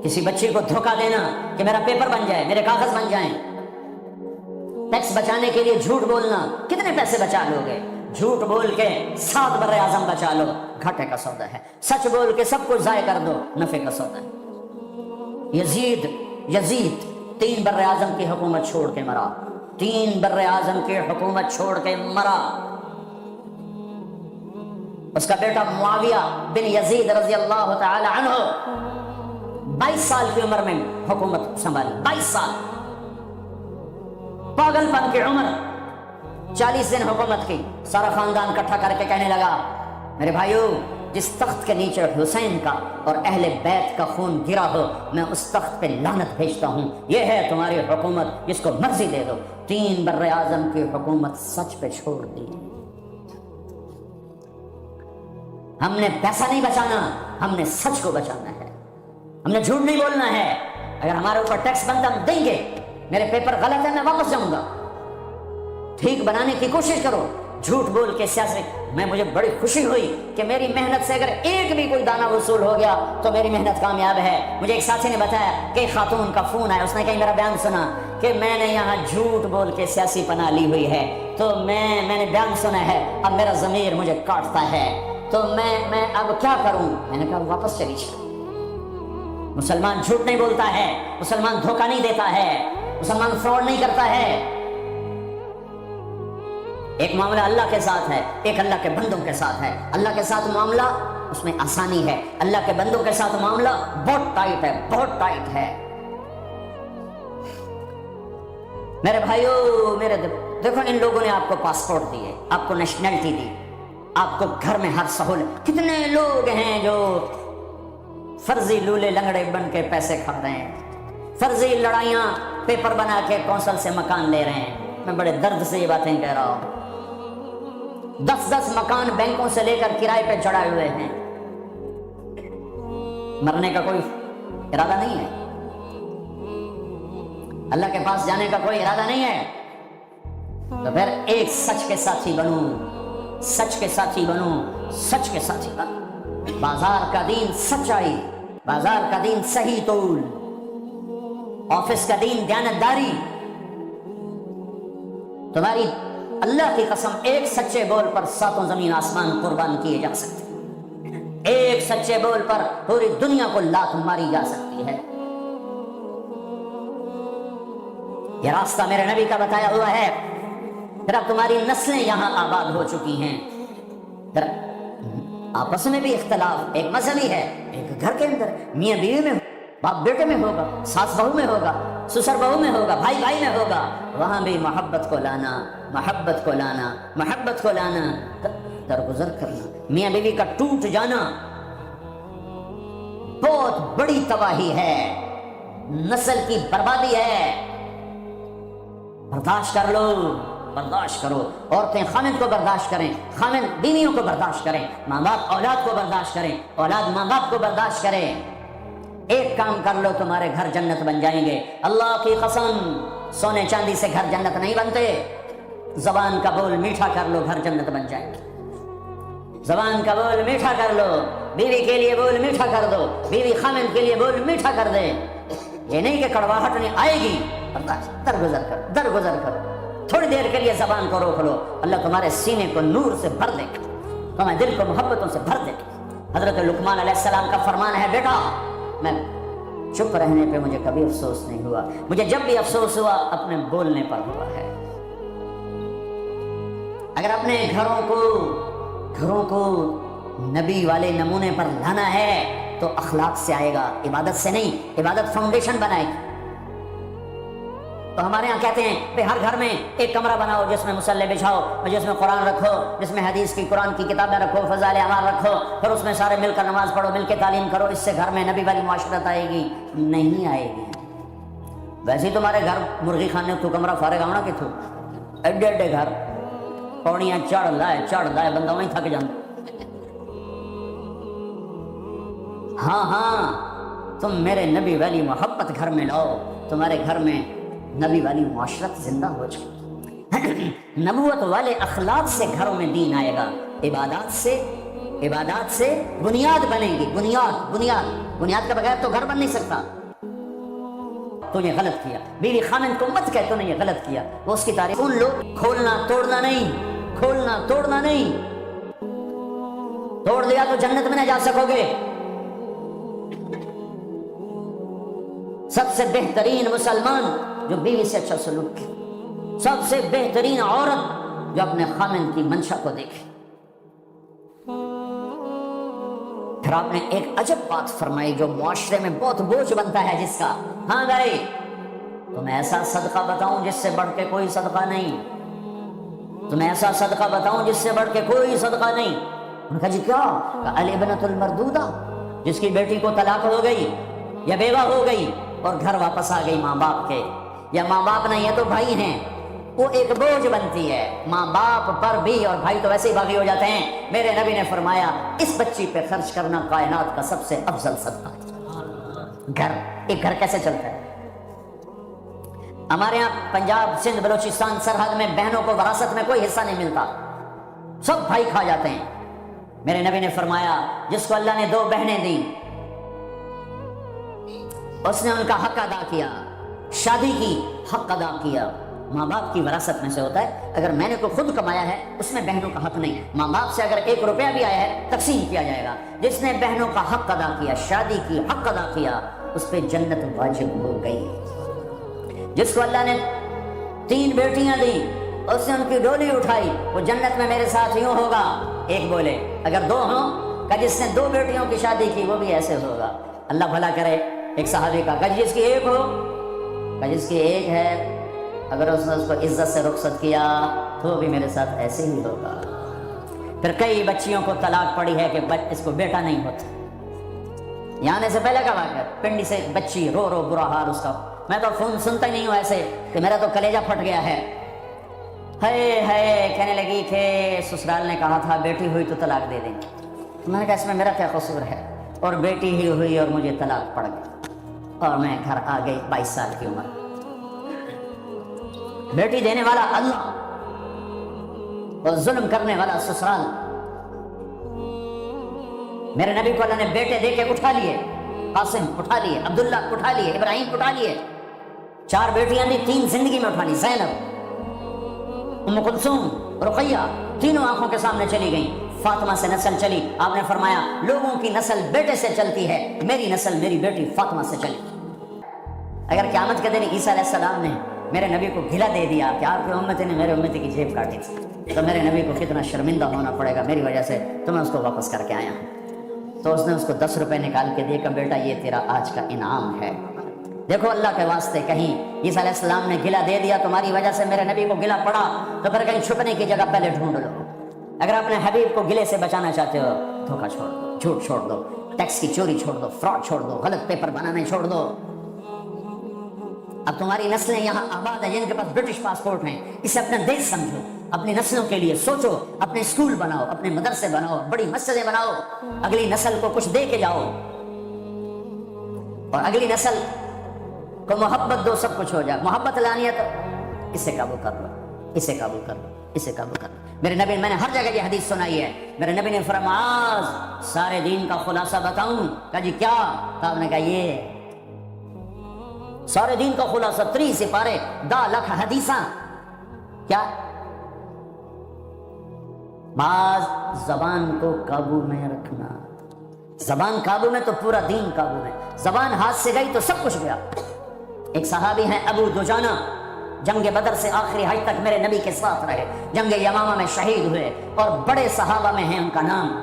کسی بچی کو دھوکہ دینا کہ میرا پیپر بن جائے، میرے کاغذ بن جائیں، ٹیکس بچانے کے لیے جھوٹ بولنا، کتنے پیسے بچا لو گے؟ جھوٹ بول کے 7 بر اعظم بچا لو، گھاٹے کا سودا ہے۔ سچ بول کے سب کچھ ضائع کر دو، نفع کا سودا ہے۔ یزید 3 بر اعظم کی حکومت چھوڑ کے مرا، 3 بر اعظم کی حکومت چھوڑ کے مرا۔ اس کا بیٹا معاویہ بن یزید رضی اللہ تعالی عنہ 22 سال کی عمر میں حکومت سنبھالی، 22 سال، پاگل پن کی عمر، 40 دن حکومت کی۔ سارا خاندان اکٹھا کر کے کہنے لگا، میرے بھائیو، جس تخت کے نیچے حسین کا اور اہل بیت کا خون گرا ہو، میں اس تخت پہ لعنت بھیجتا ہوں۔ یہ ہے تمہاری حکومت، جس کو مرضی دے دو۔ 3 بر اعظم کی حکومت سچ پہ چھوڑ دی۔ ہم نے پیسہ نہیں بچانا، ہم نے سچ کو بچانا ہے، ہم نے جھوٹ نہیں بولنا ہے۔ اگر ہمارے اوپر ٹیکس بنتا ہم دیں گے، میرے پیپر غلط ہے میں واپس جاؤں گا، ٹھیک بنانے کی کوشش کرو۔ جھوٹ بول کے سیاست میں مجھے بڑی خوشی ہوئی کہ میری محنت سے اگر ایک بھی کوئی دانہ وصول ہو گیا تو میری محنت کامیاب ہے۔ مجھے ایک ساتھی نے بتایا کہ خاتون کا فون آیا، اس نے کہیں میرا بیان سنا کہ میں نے یہاں جھوٹ بول کے سیاسی پناہ لی ہوئی ہے، تو میں نے بیان سنا ہے، اب میرا ضمیر مجھے کاٹتا ہے، تو میں اب کیا کروں؟ میں نے کہا واپس چلی جا۔ مسلمان جھوٹ نہیں بولتا ہے، مسلمان دھوکہ نہیں دیتا ہے، مسلمان فراڈ نہیں کرتا ہے۔ ایک معاملہ اللہ کے ساتھ ہے، ایک اللہ کے بندوں کے ساتھ ہے۔ اللہ کے ساتھ معاملہ اس میں آسانی ہے، اللہ کے بندوں کے ساتھ معاملہ بہت ٹائٹ ہے، بہت ٹائٹ ہے۔ میرے بھائیو، دیکھو ان لوگوں نے آپ کو پاسپورٹ دیے، آپ کو نیشنلٹی دی، آپ کو گھر میں ہر سہولت۔ کتنے لوگ ہیں جو فرضی لولے لنگڑے بن کے پیسے کھا رہے ہیں، فرضی لڑائیاں پیپر بنا کے کونسل سے مکان لے رہے ہیں۔ میں بڑے درد سے یہ باتیں کہہ رہا ہوں۔ 10 مکان بینکوں سے لے کر کرائے پہ چڑھائے ہوئے ہیں، مرنے کا کوئی ارادہ نہیں ہے، اللہ کے پاس جانے کا کوئی ارادہ نہیں ہے، تو پھر ایک سچ کے ساتھی بنو، سچ کے ساتھی بنو، سچ کے ساتھی بنو۔ بازار کا دین سچائی، بازار کا دین صحیح طول، آفس کا دین دیانتداری۔ تمہاری اللہ کی قسم ایک سچے بول پر 7 زمین آسمان قربان کیے جا سکتے ہیں، ایک سچے بول پر پوری دنیا کو لات ماری جا سکتی ہے۔ یہ راستہ میرے نبی کا بتایا ہوا ہے۔ پھر اب تمہاری نسلیں یہاں آباد ہو چکی ہیں، پھر آپس میں بھی اختلاف ایک مذہبی ہے، ایک گھر کے اندر میاں بیوی میں، باپ بیٹے میں ہوگا، ساس بہو میں ہوگا، سسر بہو میں ہوگا، بھائی بھائی میں ہوگا، وہاں بھی محبت کو لانا، محبت کو لانا، محبت کو لانا، درگزر کرنا۔ میاں بیوی کا ٹوٹ جانا بہت بڑی تباہی ہے، نسل کی بربادی ہے۔ برداشت کر لو، برداشت کرو۔ عورتیں خامد کو برداشت کریں، خامد بیویوں کو برداشت کریں، ماں باپ اولاد کو برداشت کریں، اولاد ماں باپ کو برداشت کریں۔ ایک کام کر لو، تمہارے گھر جنت بن جائیں گے۔ اللہ کی قسم، سونے چاندی سے گھر جنت نہیں بنتے، زبان کا بول میٹھا کر لو، گھر جنت بن جائیں گے۔ زبان کا بول میٹھا کر لو، بیوی کے لیے بول میٹھا کر دو، بیوی خامد کے لیے بول میٹھا کر دے۔ یہ نہیں کہ کڑواہٹ نہیں آئے گی، درگزر کرو، درگزر کرو۔ تھوڑی دیر کے لیے زبان کو روک لو، اللہ تمہارے سینے کو نور سے بھر دے گا، تمہارے دل کو محبتوں سے بھر دے گا۔ حضرت لقمان علیہ السلام کا فرمان ہے، بیٹا میں چپ رہنے پہ مجھے کبھی افسوس نہیں ہوا، مجھے جب بھی افسوس ہوا اپنے بولنے پر ہوا ہے۔ اگر اپنے گھروں کو نبی والے نمونے پر لانا ہے تو اخلاق سے آئے گا، عبادت سے نہیں۔ عبادت فاؤنڈیشن بنائے گی۔ تو ہمارے ہاں کہتے ہیں کہ ہر گھر میں ایک کمرہ بناؤ جس میں مصلی بچھاؤ، جس میں قرآن رکھو، جس میں حدیث کی قرآن کی کتابیں رکھو، فضائل اعمال رکھو، پھر اس میں سارے مل کر نماز پڑھو، مل کے تعلیم کرو، اس سے گھر میں نبی والی معاشرت آئے گی؟ نہیں آئے گی۔ ویسے ہی تمہارے گھر مرغی خانے تو کمرہ فارغ ہونا کہ تو ایڈے ایڈے گھر پوڑیاں چڑھ لائے بندہ وہیں تھک جاتا۔ ہاں تم میرے نبی والی محبت گھر میں لاؤ، تمہارے گھر میں نبی والی معاشرت زندہ ہو جائے۔ نبوت والے اخلاق سے گھروں میں دین آئے گا، عبادات سے بنیاد بنے گی۔ بنیاد کے بغیر تو گھر بن نہیں سکتا۔ تو یہ غلط کیا، بیوی خامن کو مت کہہ تو نے یہ غلط کیا، وہ اس کی تعریف سن لو۔ کھولنا توڑنا نہیں، توڑ دیا تو جنت میں نہ جا سکو گے۔ سب سے بہترین مسلمان جو بیوی سے اچھا سلوک کرے، سب سے بہترین عورت جو اپنے خامن کی منشا کو دیکھے۔ پھر آپ نے ایک عجب بات فرمائی جو معاشرے میں بہت بوجھ بنتا ہے جس کا، ہاں بھائی تمہیں ایسا صدقہ بتاؤں جس سے بڑھ کے کوئی صدقہ نہیں، تمہیں ایسا صدقہ بتاؤں جس سے بڑھ کے کوئی صدقہ نہیں۔ انہوں نے کہا جی کیا؟ کہا الابنۃ المردودہ، جس کی بیٹی کو طلاق ہو گئی یا بیوہ ہو گئی اور گھر واپس آ گئی ماں باپ کے، یا ماں باپ نہیں ہے تو بھائی ہیں، وہ ایک بوجھ بنتی ہے ماں باپ پر بھی، اور بھائی تو ویسے ہی باغی ہو جاتے ہیں۔ میرے نبی نے فرمایا اس بچی پہ خرچ کرنا کائنات کا سب سے افضل صدقہ ہے۔ ایک گھر کیسے چلتا ہے؟ ہمارے یہاں پنجاب سندھ بلوچستان سرحد میں بہنوں کو وراثت میں کوئی حصہ نہیں ملتا، سب بھائی کھا جاتے ہیں۔ میرے نبی نے فرمایا جس کو اللہ نے 2 بہنیں دیں اس نے ان کا حق ادا کیا، شادی کی حق ادا کیا۔ ماں باپ کی وراثت میں سے ہوتا ہے، اگر میں نے کوئی خود کمایا ہے اس میں بہنوں کا حق نہیں، ماں باپ سے اگر 1 روپیہ بھی آیا ہے تقسیم کیا جائے گا۔ جس نے بہنوں کا حق ادا کیا، شادی کی حق ادا کیا، اس پہ جنت واجب ہو گئی۔ جس کو اللہ نے 3 بیٹیاں دی اس نے ان کی ڈولی اٹھائی، وہ جنت میں میرے ساتھ یوں ہوگا۔ ایک بولے اگر 2 ہوں، کہ جس نے 2 بیٹیوں کی شادی کی وہ بھی ایسے ہوگا۔ اللہ بھلا کرے۔ ایک صحابی کا کہ جس کی 1 ہو، کہ جس کی 1 ہے، اگر اس نے اس کو عزت سے رخصت کیا تو بھی میرے ساتھ ایسے ہی ہوگا۔ پھر کئی بچیوں کو طلاق پڑی ہے کہ اس کو بیٹا نہیں ہوتا۔ یہاں آنے سے پہلے کا واقعہ، پنڈی سے بچی رو برا حال اس کا، میں تو فون سنتا ہی نہیں ہوں ایسے کہ میرا تو کلیجہ پھٹ گیا ہے۔ کہنے لگی کہ سسرال نے کہا تھا بیٹی ہوئی تو طلاق دے دیں گے۔ میں نے کہا اس میں میرا کیا قصور ہے، اور بیٹی ہی ہوئی اور مجھے طلاق پڑ گئی اور میں گھر آ گئی 22 سال کی عمر۔ بیٹی دینے والا اللہ اور ظلم کرنے والا سسرال۔ میرے نبی کو اللہ نے بیٹے دے کے اٹھا لیے، قاسم اٹھا لیے، عبداللہ اٹھا لیے، ابراہیم اٹھا لیے۔ 4 بیٹیاں دی، 3 زندگی میں اٹھا لی۔ زینب، ام کلثوم، رقیہ، تینوں آنکھوں کے سامنے چلی گئیں۔ فاطمہ سے نسل چلی، آپ نے فرمایا لوگوں کی نسل بیٹے سے چلتی ہے، میری نسل میری بیٹی فاطمہ سے چلی۔ اگر قیامت کے دن عیسیٰ علیہ السلام نے میرے نبی کو گھلا دے دیا کہ آپ کی امتی نے میرے امتی کی جیب کاٹی تھی، تو میرے نبی کو کتنا شرمندہ ہونا پڑے گا میری وجہ سے، تو میں اس کو واپس کر کے آیا ہوں۔ تو اس نے اس کو 10 روپے نکال کے دے کر بیٹا یہ تیرا آج کا انعام ہے۔ دیکھو اللہ کے واسطے، کہیں عیسیٰ علیہ السلام نے گلا دے دیا تمہاری وجہ سے میرے نبی کو گلا پڑا تو پھر کہیں چھپنے کی جگہ پہلے ڈھونڈ لو۔ اگر اپنے حبیب کو گلے سے بچانا چاہتے ہو، دھوکہ چھوڑ دو، جھوٹ چھوڑ دو، ٹیکس کی چوری چھوڑ دو، فراڈ چھوڑ دو، غلط پیپر بنانے چھوڑ دو۔ اب تمہاری نسلیں یہاں آباد ہیں جن کے پاس برٹش پاسپورٹ ہیں، اسے اپنا دیش سمجھو، اپنی نسلوں کے لیے سوچو، اپنے اسکول بناؤ، اپنے مدرسے بناؤ، بڑی مسجدیں بناؤ، اگلی نسل کو کچھ دے کے جاؤ، اور اگلی نسل کو محبت دو، سب کچھ ہو جائے۔ محبت لانی ہے تو اسے قابو کر لو، اسے قابو کر لو، اسے قابو کر لو۔ میرے نبی، میں نے ہر جگہ یہ حدیث سنائی ہے، میرے نبی نے فرمایا سارے دین کا خلاصہ بتاؤں؟ کہا جی کیا؟ آپ نے کہا یہ سارے دین کا خلاصہ 3 سپارے 10 لاکھ حدیثاں، کیا؟ بعض زبان کو قابو میں رکھنا. زبان قابو میں تو پورا دین قابو میں. زبان ہاتھ سے گئی تو سب کچھ گیا. ایک صحابی ہیں ابو دجانہ، جنگ بدر سے آخری حج تک میرے نبی کے ساتھ رہے، جنگ یمامہ میں شہید ہوئے اور بڑے صحابہ میں ہیں ان کا نام.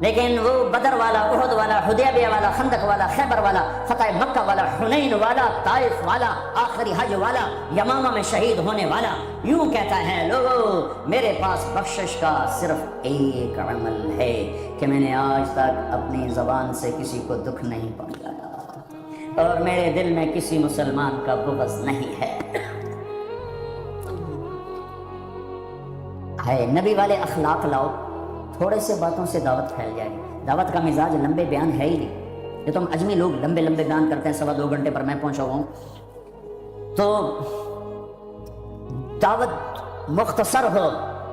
لیکن وہ بدر والا، احد والا، حدیبیہ والا، خندق والا، خیبر والا، فتح مکہ والا، حنین والا، طائف والا، آخری حج والا، یمامہ میں شہید ہونے والا یوں کہتا ہے، لوگو میرے پاس بخشش کا صرف ایک عمل ہے کہ میں نے آج تک اپنی زبان سے کسی کو دکھ نہیں پہنچایا اور میرے دل میں کسی مسلمان کا بغض نہیں ہے. ہے نبی والے اخلاق لاؤ، تھوڑے سے باتوں سے دعوت پھیل جائے گی. دعوت کا مزاج لمبے بیان ہے ہی نہیں. یہ تو ہم اجمی لوگ لمبے لمبے بیان کرتے ہیں، 2.25 گھنٹے پر میں پہنچا ہوا ہوں. تو دعوت مختصر ہو،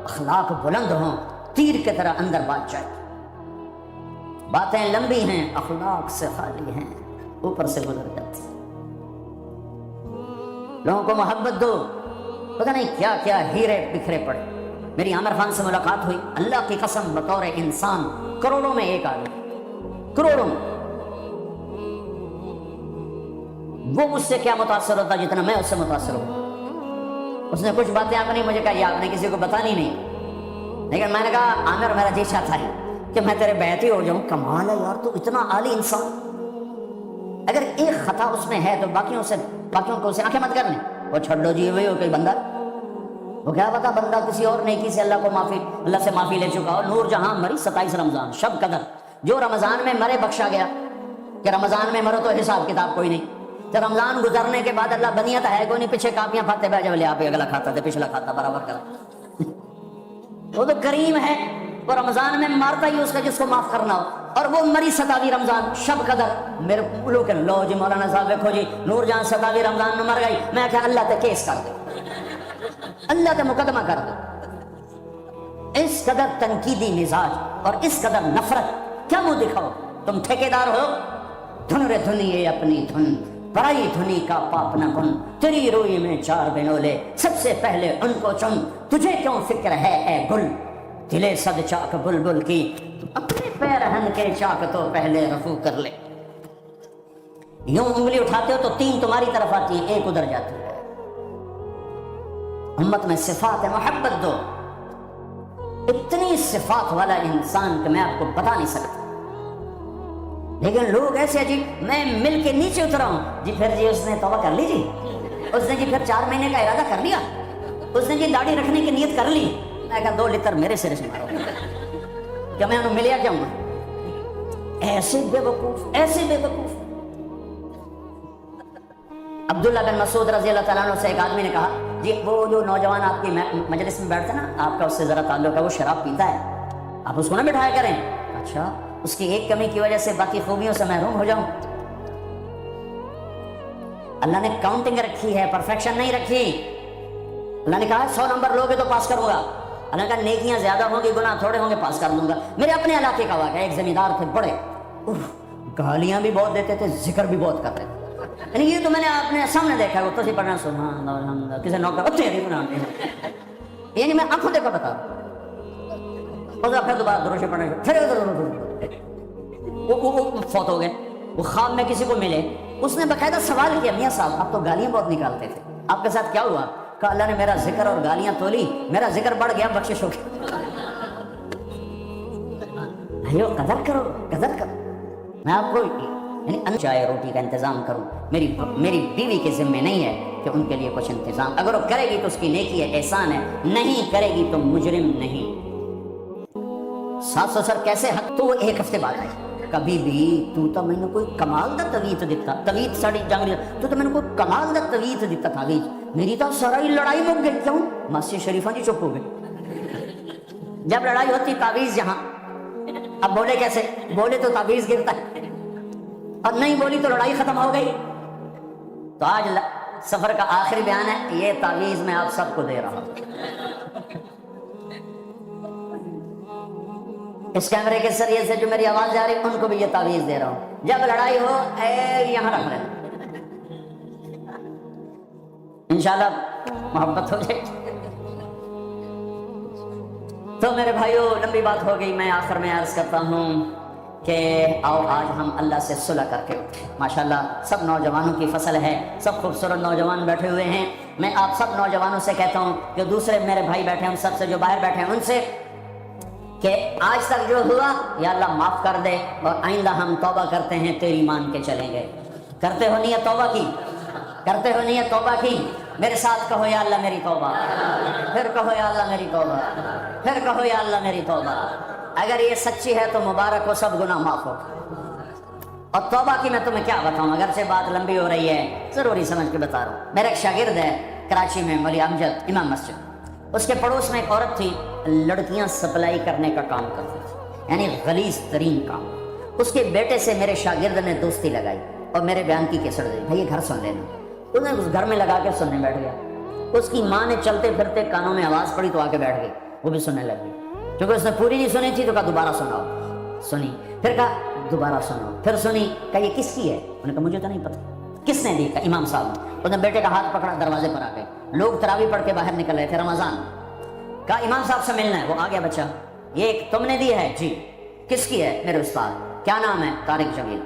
اخلاق بلند ہوں، تیر کی طرح اندر بات جائے. باتیں لمبی ہیں، اخلاق سے خالی ہیں، اوپر سے گزر جاتی. لوگوں کو محبت دو، پتہ نہیں کیا کیا ہیرے بکھرے پڑے. میری عامر خان سے ملاقات ہوئی، اللہ کی قسم بطور انسان کروڑوں میں ایک آدمی، کروڑوں میں. وہ مجھ سے کیا متاثر ہوتا جتنا میں اس سے متاثر ہوں. اس نے کچھ باتیں آپ نے مجھے کہی، آپ نے کسی کو بتانی نہیں، لیکن میں نے کہا عامر میرا جی چاہتا ہے کہ میں تیرے بیعتی ہو جاؤں. کمال ہے یار، تو اتنا عالی انسان، اگر ایک خطا اس میں ہے تو باقیوں کو اسے آنکھیں مت کرنے. وہ چھوڑ دو جی، وہی ہو کوئی بندہ، وہ کیا پتا بندہ کسی اور نیکی سے اللہ سے معافی لے چکا ہو. نور جہاں مری 27 رمضان شب قدر، جو رمضان میں مرے بخشا گیا کہ رمضان میں مرو تو حساب کتاب کوئی نہیں. تو رمضان گزرنے کے بعد اللہ بنیت ہے کوئی نہیں، پیچھے کاپیاں پھاتے بھائی جب آپ اگلا کھاتا تھے پچھلا کھاتا برابر کرا. وہ تو کریم ہے، وہ رمضان میں مارتا ہی اس کا جس کو معاف کرنا ہو. اور وہ مری 27 رمضان شب قدر. میرے لوگ کہ لو جی مولانا صاحب دیکھو جی نور جہاں 27 رمضان میں مر گئی. میں کہا اللہ تے کیس کر دے، اللہ تے مقدمہ کر دے. اس قدر تنقیدی مزاج اور اس قدر نفرت کیا منہ دکھاؤ؟ تم ٹھیکیدار ہو، دھن رے دھنیے اپنی دھن، پرائی دھنی کا پاپ نہ کن. تیری روئی میں 4 بنولے، سب سے پہلے ان کو چن. تجھے کیوں فکر ہے اے گل، دلے صد چاک بلبل کی، اپنے پیرہن کے چاک تو پہلے رفو کر لے. یوں انگلی اٹھاتے ہو تو 3 تمہاری طرف آتی ہے، 1 ادھر جاتی ہے. امت میں صفات محبت دو. اتنی صفات والا انسان کہ میں آپ کو بتا نہیں سکتا. لیکن لوگ ایسے جی میں مل کے نیچے اترا ہوں جی، پھر جی اس نے توبہ کر لی جی، اس نے جی پھر 4 مہینے کا ارادہ کر لیا، اس نے جی داڑھی رکھنے کی نیت کر لی. میں کہا 2 لیٹر میرے سرے سے مارو کیا میں انہوں ملیا جاؤں گا؟ ایسے بے وقوف، ایسے بے وقوف. عبداللہ بن مسعود رضی اللہ تعالیٰ عنہ سے ایک آدمی نے کہا جی وہ جو نوجوان آپ کی مجلس میں بیٹھتا ہے نا، آپ کا اس سے ذرا تعلق ہے، وہ شراب پیتا ہے، آپ اس کو نہ بٹھایا کریں. اچھا، اس کی ایک کمی کی وجہ سے باقی خوبیوں سے محروم ہو جاؤں؟ اللہ نے کاؤنٹنگ رکھی ہے، پرفیکشن نہیں رکھی. اللہ نے کہا 100 نمبر لوگے تو پاس کروں گا. اللہ نے کہا نیکیاں زیادہ ہوں گی، گناہ تھوڑے ہوں گے، پاس کر دوں گا. میرے اپنے علاقے کا واقعہ، ایک زمیندار تھے بڑے، گالیاں بھی بہت دیتے تھے، ذکر بھی بہت کرتے تھے. یعنی یہ تو میں نے اپنے سامنے دیکھا، وہ تو پڑھنا سبحان اللہ الحمد للہ، کسی نوکر تیری بناتے ہیں، یعنی میں آنکھوں دیکھا بتا پھر دوبارہ دروشے پڑھنا، پھر وہ فوت ہو گئے. وہ خواب میں کسی کو ملے، اس نے باقاعدہ سوال کیا، میاں صاحب آپ تو گالیاں بہت نکالتے تھے، آپ کے ساتھ کیا ہوا؟ کہا اللہ نے میرا ذکر اور گالیاں تولی، میرا ذکر بڑھ گیا، بخشش ہو گئی. بھائیو قدر کرو، قدر کرو. میں آپ کو یعنی چائے روٹی کا انتظام کروں، میری بیوی کے ذمہ نہیں ہے کہ ان کے لیے کچھ انتظام. اگر وہ کرے گی تو اس کی نیکی ہے، احسان ہے، نہیں کرے گی تو مجرم نہیں. ساس سسر کیسے حق؟ تو وہ 1 ہفتے بعد آئی. کبھی بھی تو میں نے کوئی کمال دا تویت دیتا، تویت ساڑی جنگ تو میں نے کوئی کمال دا تویت دیتا تعویذ. میری تو ساری لڑائی مک گئی. کیوں؟ مسجد شریفہ جی چپ ہو گئے. جب لڑائی ہوتی تعویذ یہاں، اب بولے کیسے؟ بولے تو تعویذ گرتا ہے، اور نہیں بولی تو لڑائی ختم ہو گئی. تو آج سفر کا آخری بیان ہے، یہ تعویذ میں آپ سب کو دے رہا ہوں. اس کیمرے کے ذریعے سے جو میری آواز جا رہی ہے ان کو بھی یہ تعویذ دے رہا ہوں. جب لڑائی ہو یہاں رکھ لیں، انشاءاللہ محبت ہو جائے. تو میرے بھائیوں لمبی بات ہو گئی، میں آخر میں عرض کرتا ہوں کہ آؤ آج ہم اللہ سے صلح کر کے اٹھیں۔ ماشاءاللہ سب نوجوانوں کی فصل ہے، سب خوبصورت نوجوان بیٹھے ہوئے ہیں۔ میں آپ سب نوجوانوں سے کہتا ہوں، جو دوسرے میرے بھائی بیٹھے ہیں ان سب سے، جو باہر بیٹھے ہیں ان سے، کہ آج تک جو ہوا یا اللہ معاف کر دے، اور آئندہ ہم توبہ کرتے ہیں، تیری مان کے چلیں گے۔ کرتے ہو نیت توبہ کی؟ کرتے ہو نیت توبہ کی؟ میرے ساتھ کہو یا اللہ میری توبہ، پھر کہو یا اللہ میری توبہ، پھر کہو یا اللہ میری توبہ۔ اگر یہ سچی ہے تو مبارک ہو، سب گناہ معاف ہو۔ اور توبہ کی میں تمہیں کیا بتاؤں، اگرچہ بات لمبی ہو رہی ہے، ضروری سمجھ کے بتا رہا ہوں۔ میرا ایک شاگرد ہے کراچی میں، مولوی امجد امام مسجد، اس کے پڑوس میں ایک عورت تھی، لڑکیاں سپلائی کرنے کا کام کرتی تھی، یعنی غلیظ ترین کام۔ اس کے بیٹے سے میرے شاگرد نے دوستی لگائی اور میرے بیان کی کیسٹ دی، بھائی یہ گھر سن لینا۔ انہیں اس گھر میں لگا کے سننے بیٹھ گیا۔ اس کی ماں نے چلتے پھرتے کانوں میں آواز پڑی تو آ کے بیٹھ گئی، وہ بھی سننے لگ گئی۔ کیونکہ اس نے پوری نہیں سنی تھی تو کہا دوبارہ سناؤ، سنی، پھر کہا دوبارہ سناؤ، پھر سنی، کہا یہ کس کی ہے؟ انہوں نے کہا مجھے تو نہیں پتا کس نے دی، کہا امام صاحب نے۔ اس نے بیٹے کا ہاتھ پکڑا، دروازے پر آ گئے، لوگ تراویح پڑھ کے باہر نکل رہے تھے، رمضان۔ کہا امام صاحب سے ملنا ہے، وہ آ گیا بچہ، یہ تم نے دی ہے؟ جی۔ کس کی ہے؟ میرے استاد۔ کیا نام ہے؟ طارق جمیل۔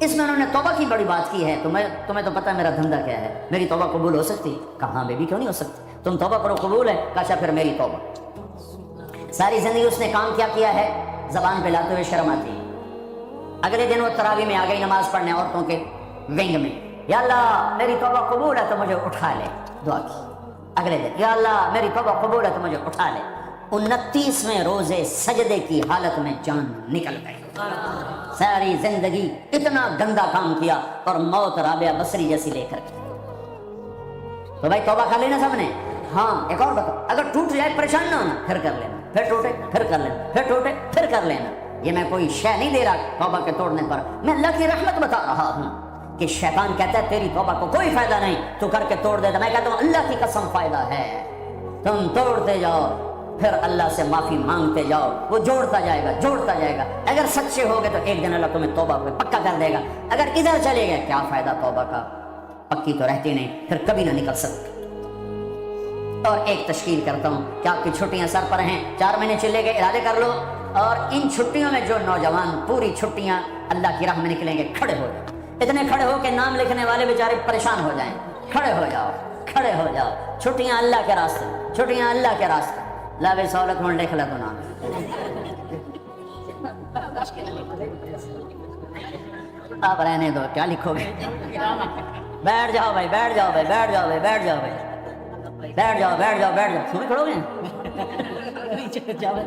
اس میں انہوں نے توبہ کی بڑی بات کی ہے، تمہیں تو پتہ ہے میرا دھندا کیا ہے، میری توبہ قبول ہو سکتی؟ کہا ہاں بیبی کیوں نہیں ہو سکتی، تم توبہ کرو قبول ہے۔ کہا اچھا پھر میری توبہ۔ ساری زندگی اس نے کام کیا ہے، زبان پہ لاتے ہوئے شرم آتی ہے۔ اگلے دن وہ تراویح میں آ گئی نماز پڑھنے عورتوں کے ونگ میں، یا اللہ میری توبہ قبول ہے تو مجھے اٹھا لے، دعا کی۔ اگلے دن یا اللہ میری توبہ قبول ہے تو مجھے اٹھا لے۔ 29ویں روزے سجدے کی حالت میں جان نکل گئی۔ ساری زندگی اتنا گندا کام کیا اور موت رابعہ بصری جیسی لے کر کے۔ تو بھائی توبہ کر لینا سب نے؟ ہاں۔ ایک اور بتاؤ، اگر ٹوٹ جائے پریشان نہ ہونا، پھر کر لینا، پھر ٹوٹے پھر کر لینا، پھر ٹوٹے پھر کر لینا۔ یہ میں کوئی شے نہیں دے رہا توبہ کے توڑنے پر، میں اللہ کی رحمت بتا رہا ہوں کہ شیطان کہتا ہے تیری توبہ کو کوئی فائدہ نہیں، تو کر کے توڑ دیتا۔ میں کہتا ہوں اللہ کی قسم فائدہ ہے، تم توڑتے جاؤ، پھر اللہ سے معافی مانگتے جاؤ، وہ جوڑتا جائے گا جوڑتا جائے گا۔ اگر سچے ہوگے تو ایک دن اللہ تمہیں توبہ کو پکا کر دے گا۔ اگر ادھر چلے گئے کیا فائدہ توبہ کا، پکی تو رہتی نہیں، پھر کبھی نہ نکل سکتی۔ اور ایک تشکیل کرتا ہوں کہ آپ کی چھٹیاں سر پر ہیں، 4 مہینے چلے گئے، ارادے کر لو، اور ان چھٹیوں میں جو نوجوان پوری چھٹیاں اللہ کی راہ میں نکلیں گے، کھڑے ہو جائیں، اتنے کھڑے ہو کہ نام لکھنے والے بیچارے پریشان ہو جائیں۔ کھڑے ہو جاؤ، کھڑے ہو جاؤ، چھٹیاں اللہ کے راستے، چھٹیاں اللہ کے راستے۔ لا بے سہولت مول لکھ لا تو نام، آپ رہنے دو، کیا لکھو گے؟ بیٹھ جاؤ بھائی، بیٹھ جاؤ بھائی، بیٹھ جاؤ بھائی، بیٹھ جاؤ بھائی، بیٹھ جاؤ بیٹھ جاؤ بیٹھ جاؤ، سوئی کھڑو گے؟ بیٹھ جاؤ بھائی،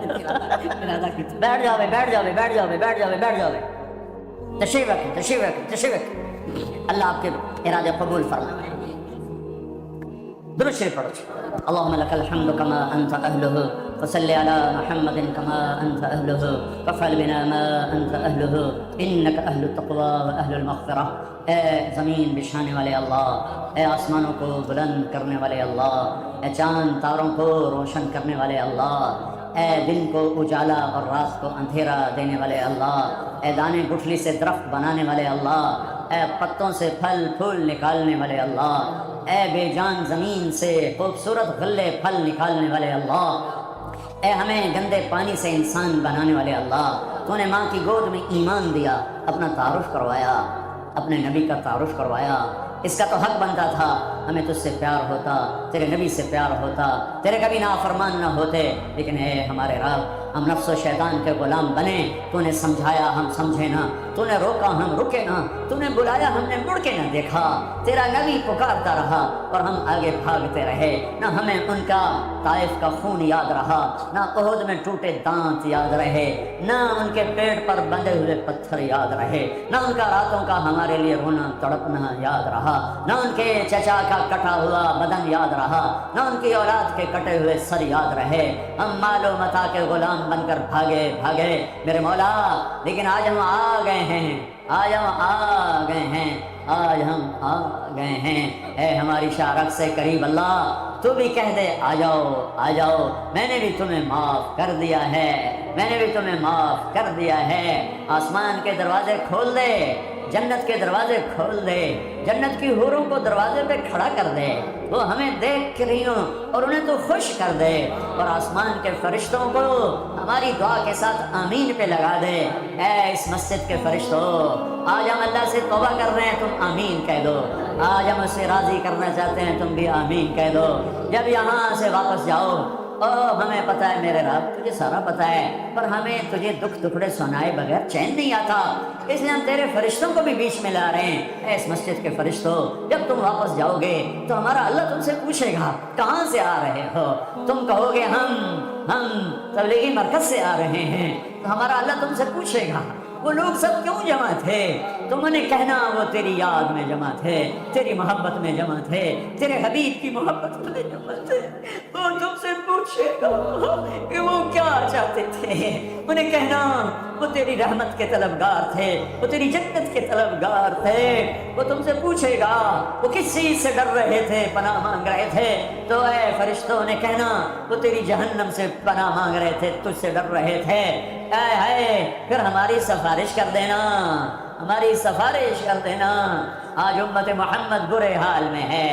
بیٹھ جاؤ بھائی، بیٹھ جاؤ بھائی، بیٹھ جاؤ بھائی، بیٹھ جاؤ بھائی، تشریف رکھیں، تشریف رکھیں، تشریف رکھیں۔ اللہ آپ کے ارادے قبول فرمائے۔ درود شریف پڑھو۔ اللهم لك الحمد كما انت اهله وصل على محمد كما انت اهله وافعل بنا ما انت اهله انك اهل التقوى واهل المغفرة۔ اے زمین بچھانے والے اللہ، اے آسمانوں کو بلند کرنے والے اللہ، اے چاند تاروں کو روشن کرنے والے اللہ، اے دن کو اجالا اور رات کو اندھیرا دینے والے اللہ، اے دانے گٹھلی سے درخت بنانے والے اللہ، اے پتوں سے پھل پھول نکالنے والے اللہ، اے بے جان زمین سے خوبصورت غلے پھل نکالنے والے اللہ، اے ہمیں گندے پانی سے انسان بنانے والے اللہ، تو نے ماں کی گود میں ایمان دیا، اپنا تعارف کروایا، اپنے نبی کا تعارف کروایا۔ اس کا تو حق بنتا تھا، ہمیں تجھ سے پیار ہوتا، تیرے نبی سے پیار ہوتا، تیرے کبھی نافرمان نہ ہوتے، لیکن اے ہمارے رب، ہم نفس و شیطان کے غلام بنے، تو نے سمجھایا ہم سمجھے نہ، تو نے روکا ہم رکے نہ، تو نے بلایا ہم نے مڑ کے نہ دیکھا، تیرا نبی پکارتا رہا اور ہم آگے بھاگتے رہے، نہ ہمیں ان کا طائف کا خون یاد رہا، نہ احد میں ٹوٹے دانت یاد رہے، نہ ان کے پیٹ پر بندھے ہوئے پتھر یاد رہے، نہ ان کا راتوں کا ہمارے لیے رونا تڑپنا یاد رہا، نہ ان کے چچا کا کٹا ہوا بدن یاد رہا، نہ ان کی اولاد کے کٹے ہوئے سر یاد رہے، ہم مال و متاع کے غلام بن کر بھاگے میرے مولا، لیکن آج ہم آ گئے ہیں، آج ہم آ گئے ہیں، آج ہم آ گئے ہیں، اے ہماری شارک سے قریب اللہ، تو بھی کہہ دے آ جاؤ آ جاؤ، میں نے بھی تمہیں معاف کر دیا ہے، میں نے بھی تمہیں معاف کر دیا ہے۔ آسمان کے دروازے کھول دے، جنت کے دروازے کھول دے، جنت کی حوروں کو دروازے پہ کھڑا کر دے، وہ ہمیں دیکھ رہی ہوں اور انہیں تو خوش کر دے، اور آسمان کے فرشتوں کو ہماری دعا کے ساتھ آمین پہ لگا دے۔ اے اس مسجد کے فرشتوں، آج ہم اللہ سے توبہ کر رہے ہیں، تم آمین کہہ دو۔ آج ہم اسے راضی کرنا چاہتے ہیں، تم بھی آمین کہہ دو۔ جب یہاں سے واپس جاؤ، ہمیں پتہ ہے میرے رب، تجھے سارا پتہ ہے، پر ہمیں تجھے دکھ ٹکڑے سنائے بغیر چین نہیں آتا، اس لیے ہم تیرے فرشتوں کو بھی بیچ میں لا رہے ہیں۔ اے اس مسجد کے فرشتوں، جب تم واپس جاؤ گے تو ہمارا اللہ تم سے پوچھے گا کہاں سے آ رہے ہو؟ تم کہو گے ہم تبلیغی مرکز سے آ رہے ہیں، تو ہمارا اللہ تم سے پوچھے گا وہ لوگ سب کیوں جمع تھے؟ تم نے کہنا وہ تیری یاد میں جمع تھے، تیری محبت میں جمع تھے، تیرے حبیب کی محبت میں جمع تھے۔ وہ تم سے پوچھے گا کہ وہ کیا چاہتے تھے، انہیں کہنا وہ تیری رحمت کے طلبگار تھے، وہ تیری جنت کے طلبگار تھے۔ وہ تم سے پوچھے گا وہ کس چیز سے ڈر رہے تھے، پناہ مانگ رہے تھے، تو اے فرشتوں نے کہنا وہ تیری جہنم سے پناہ مانگ رہے تھے، تجھ سے ڈر رہے تھے۔ پھر ہماری سفارش کر دینا، ہماری سفارش کر دینا۔ آج امت محمد برے حال میں ہے،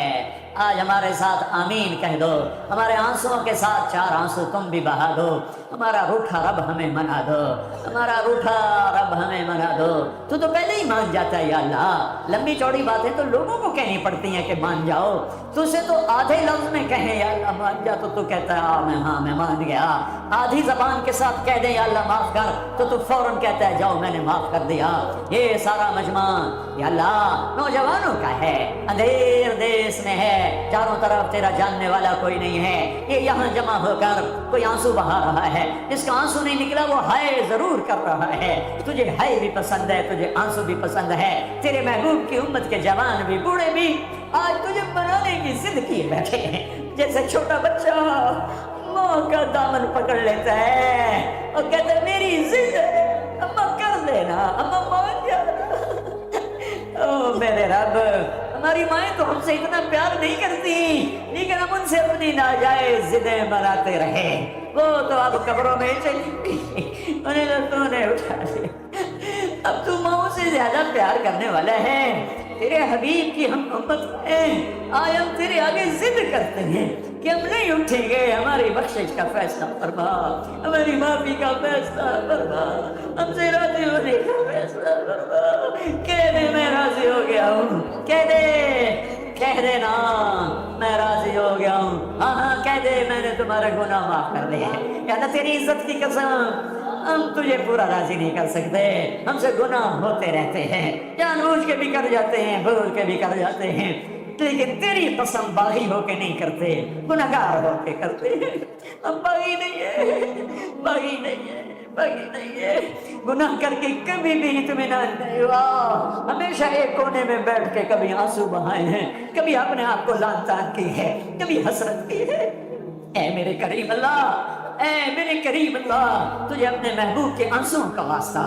آج ہمارے ساتھ آمین کہہ دو، ہمارے آنسوؤں کے ساتھ چار آنسو تم بھی بہا دو، ہمارا روٹھا رب ہمیں منا دو، ہمارا روٹھا رب ہمیں منا دو۔ تو پہلے ہی مان جاتا ہے یا اللہ، لمبی چوڑی باتیں تو لوگوں کو کہنی پڑتی ہیں کہ مان جاؤ، تو اسے تو آدھے لفظ میں کہیں یا اللہ مان جا، تو کہتا ہے ہاں میں مان گیا۔ آدھی زبان کے ساتھ کہہ دے یا اللہ معاف کر، تو فوراً کہتا ہے جاؤ میں نے معاف کر دیا۔ یہ سارا مجمع یا اللہ نوجوانوں کا ہے، اندھیر دیس میں ہے، چاروں طرف تیرا جاننے والا کوئی نہیں ہے، یہ یہاں جمع ہو کر کوئی آنسو بہا رہا ہے، جس کا آنسو نہیں نکلا وہ ہائے ضرور کر رہا ہے۔ تجھے ہائے بھی پسند ہے، تجھے آنسو بھی پسند ہے، تیرے محبوب کی امت کے جوان بھی بوڑھے بھی آج تجھے منانے کی ضد کیے بیٹھے ہیں، جیسے چھوٹا بچہ ماں کا دامن پکڑ لیتا ہے اور کہتا ہے میری ضد ہے، اماں کر لینا، اماں مان جانا۔ او میرے رب، ہماری مائیں تو ہم سے اتنا پیار نہیں کرتی، لیکن ہم ان سے اپنی ناجائز ضدیں مناتے رہے۔ وہ تو اب قبروں میں چلی گئی، انہیں تو نے اٹھا لیا۔ اب تو ماؤں سے زیادہ پیار کرنے والا ہے، تیرے حبیب کی ہم امت ہیں، آج ہم تیرے آگے ضد کرتے ہیں کہ ہم نہیں اٹھیں گے، ہماری بخشش کا فیصلہ فرما، ہماری معافی کا فیصلہ فرما، ہم سے راضی ہونے کا فیصلہ فرما۔ کہہ دے میں راضی ہو گیا ہوں، کہہ دے نا میں راضی ہو گیا ہوں، ہاں کہہ دے میں نے تمہارا گناہ معاف کر لیا ہے۔ یا اللہ تیری عزت کی قسم ہم تجھے پورا راضی نہیں کر سکتے، ہم سے گناہ ہوتے رہتے ہیں، جان بوجھ کے بھی کر جاتے ہیں، بھول کے بھی کر جاتے ہیں، لیکن تیری قسم باغی ہو کے نہیں کرتے، گناہگار ہو کے کرتے ہیں۔ ہم باغی نہیں ہے، باغی نہیں ہے، باغی نہیں ہے، گناہ کر کے کبھی بھی اطمینان نہیں ہوا، ہمیشہ ایک کونے میں بیٹھ کے کبھی آنسو بہائے ہیں، کبھی اپنے آپ کو لان تان کی ہے، کبھی حسرت کی ہے۔ اے میرے کریم اللہ، اے میرے کریم اللہ، تجھے اپنے محبوب کے آنسوؤں کا واسطہ،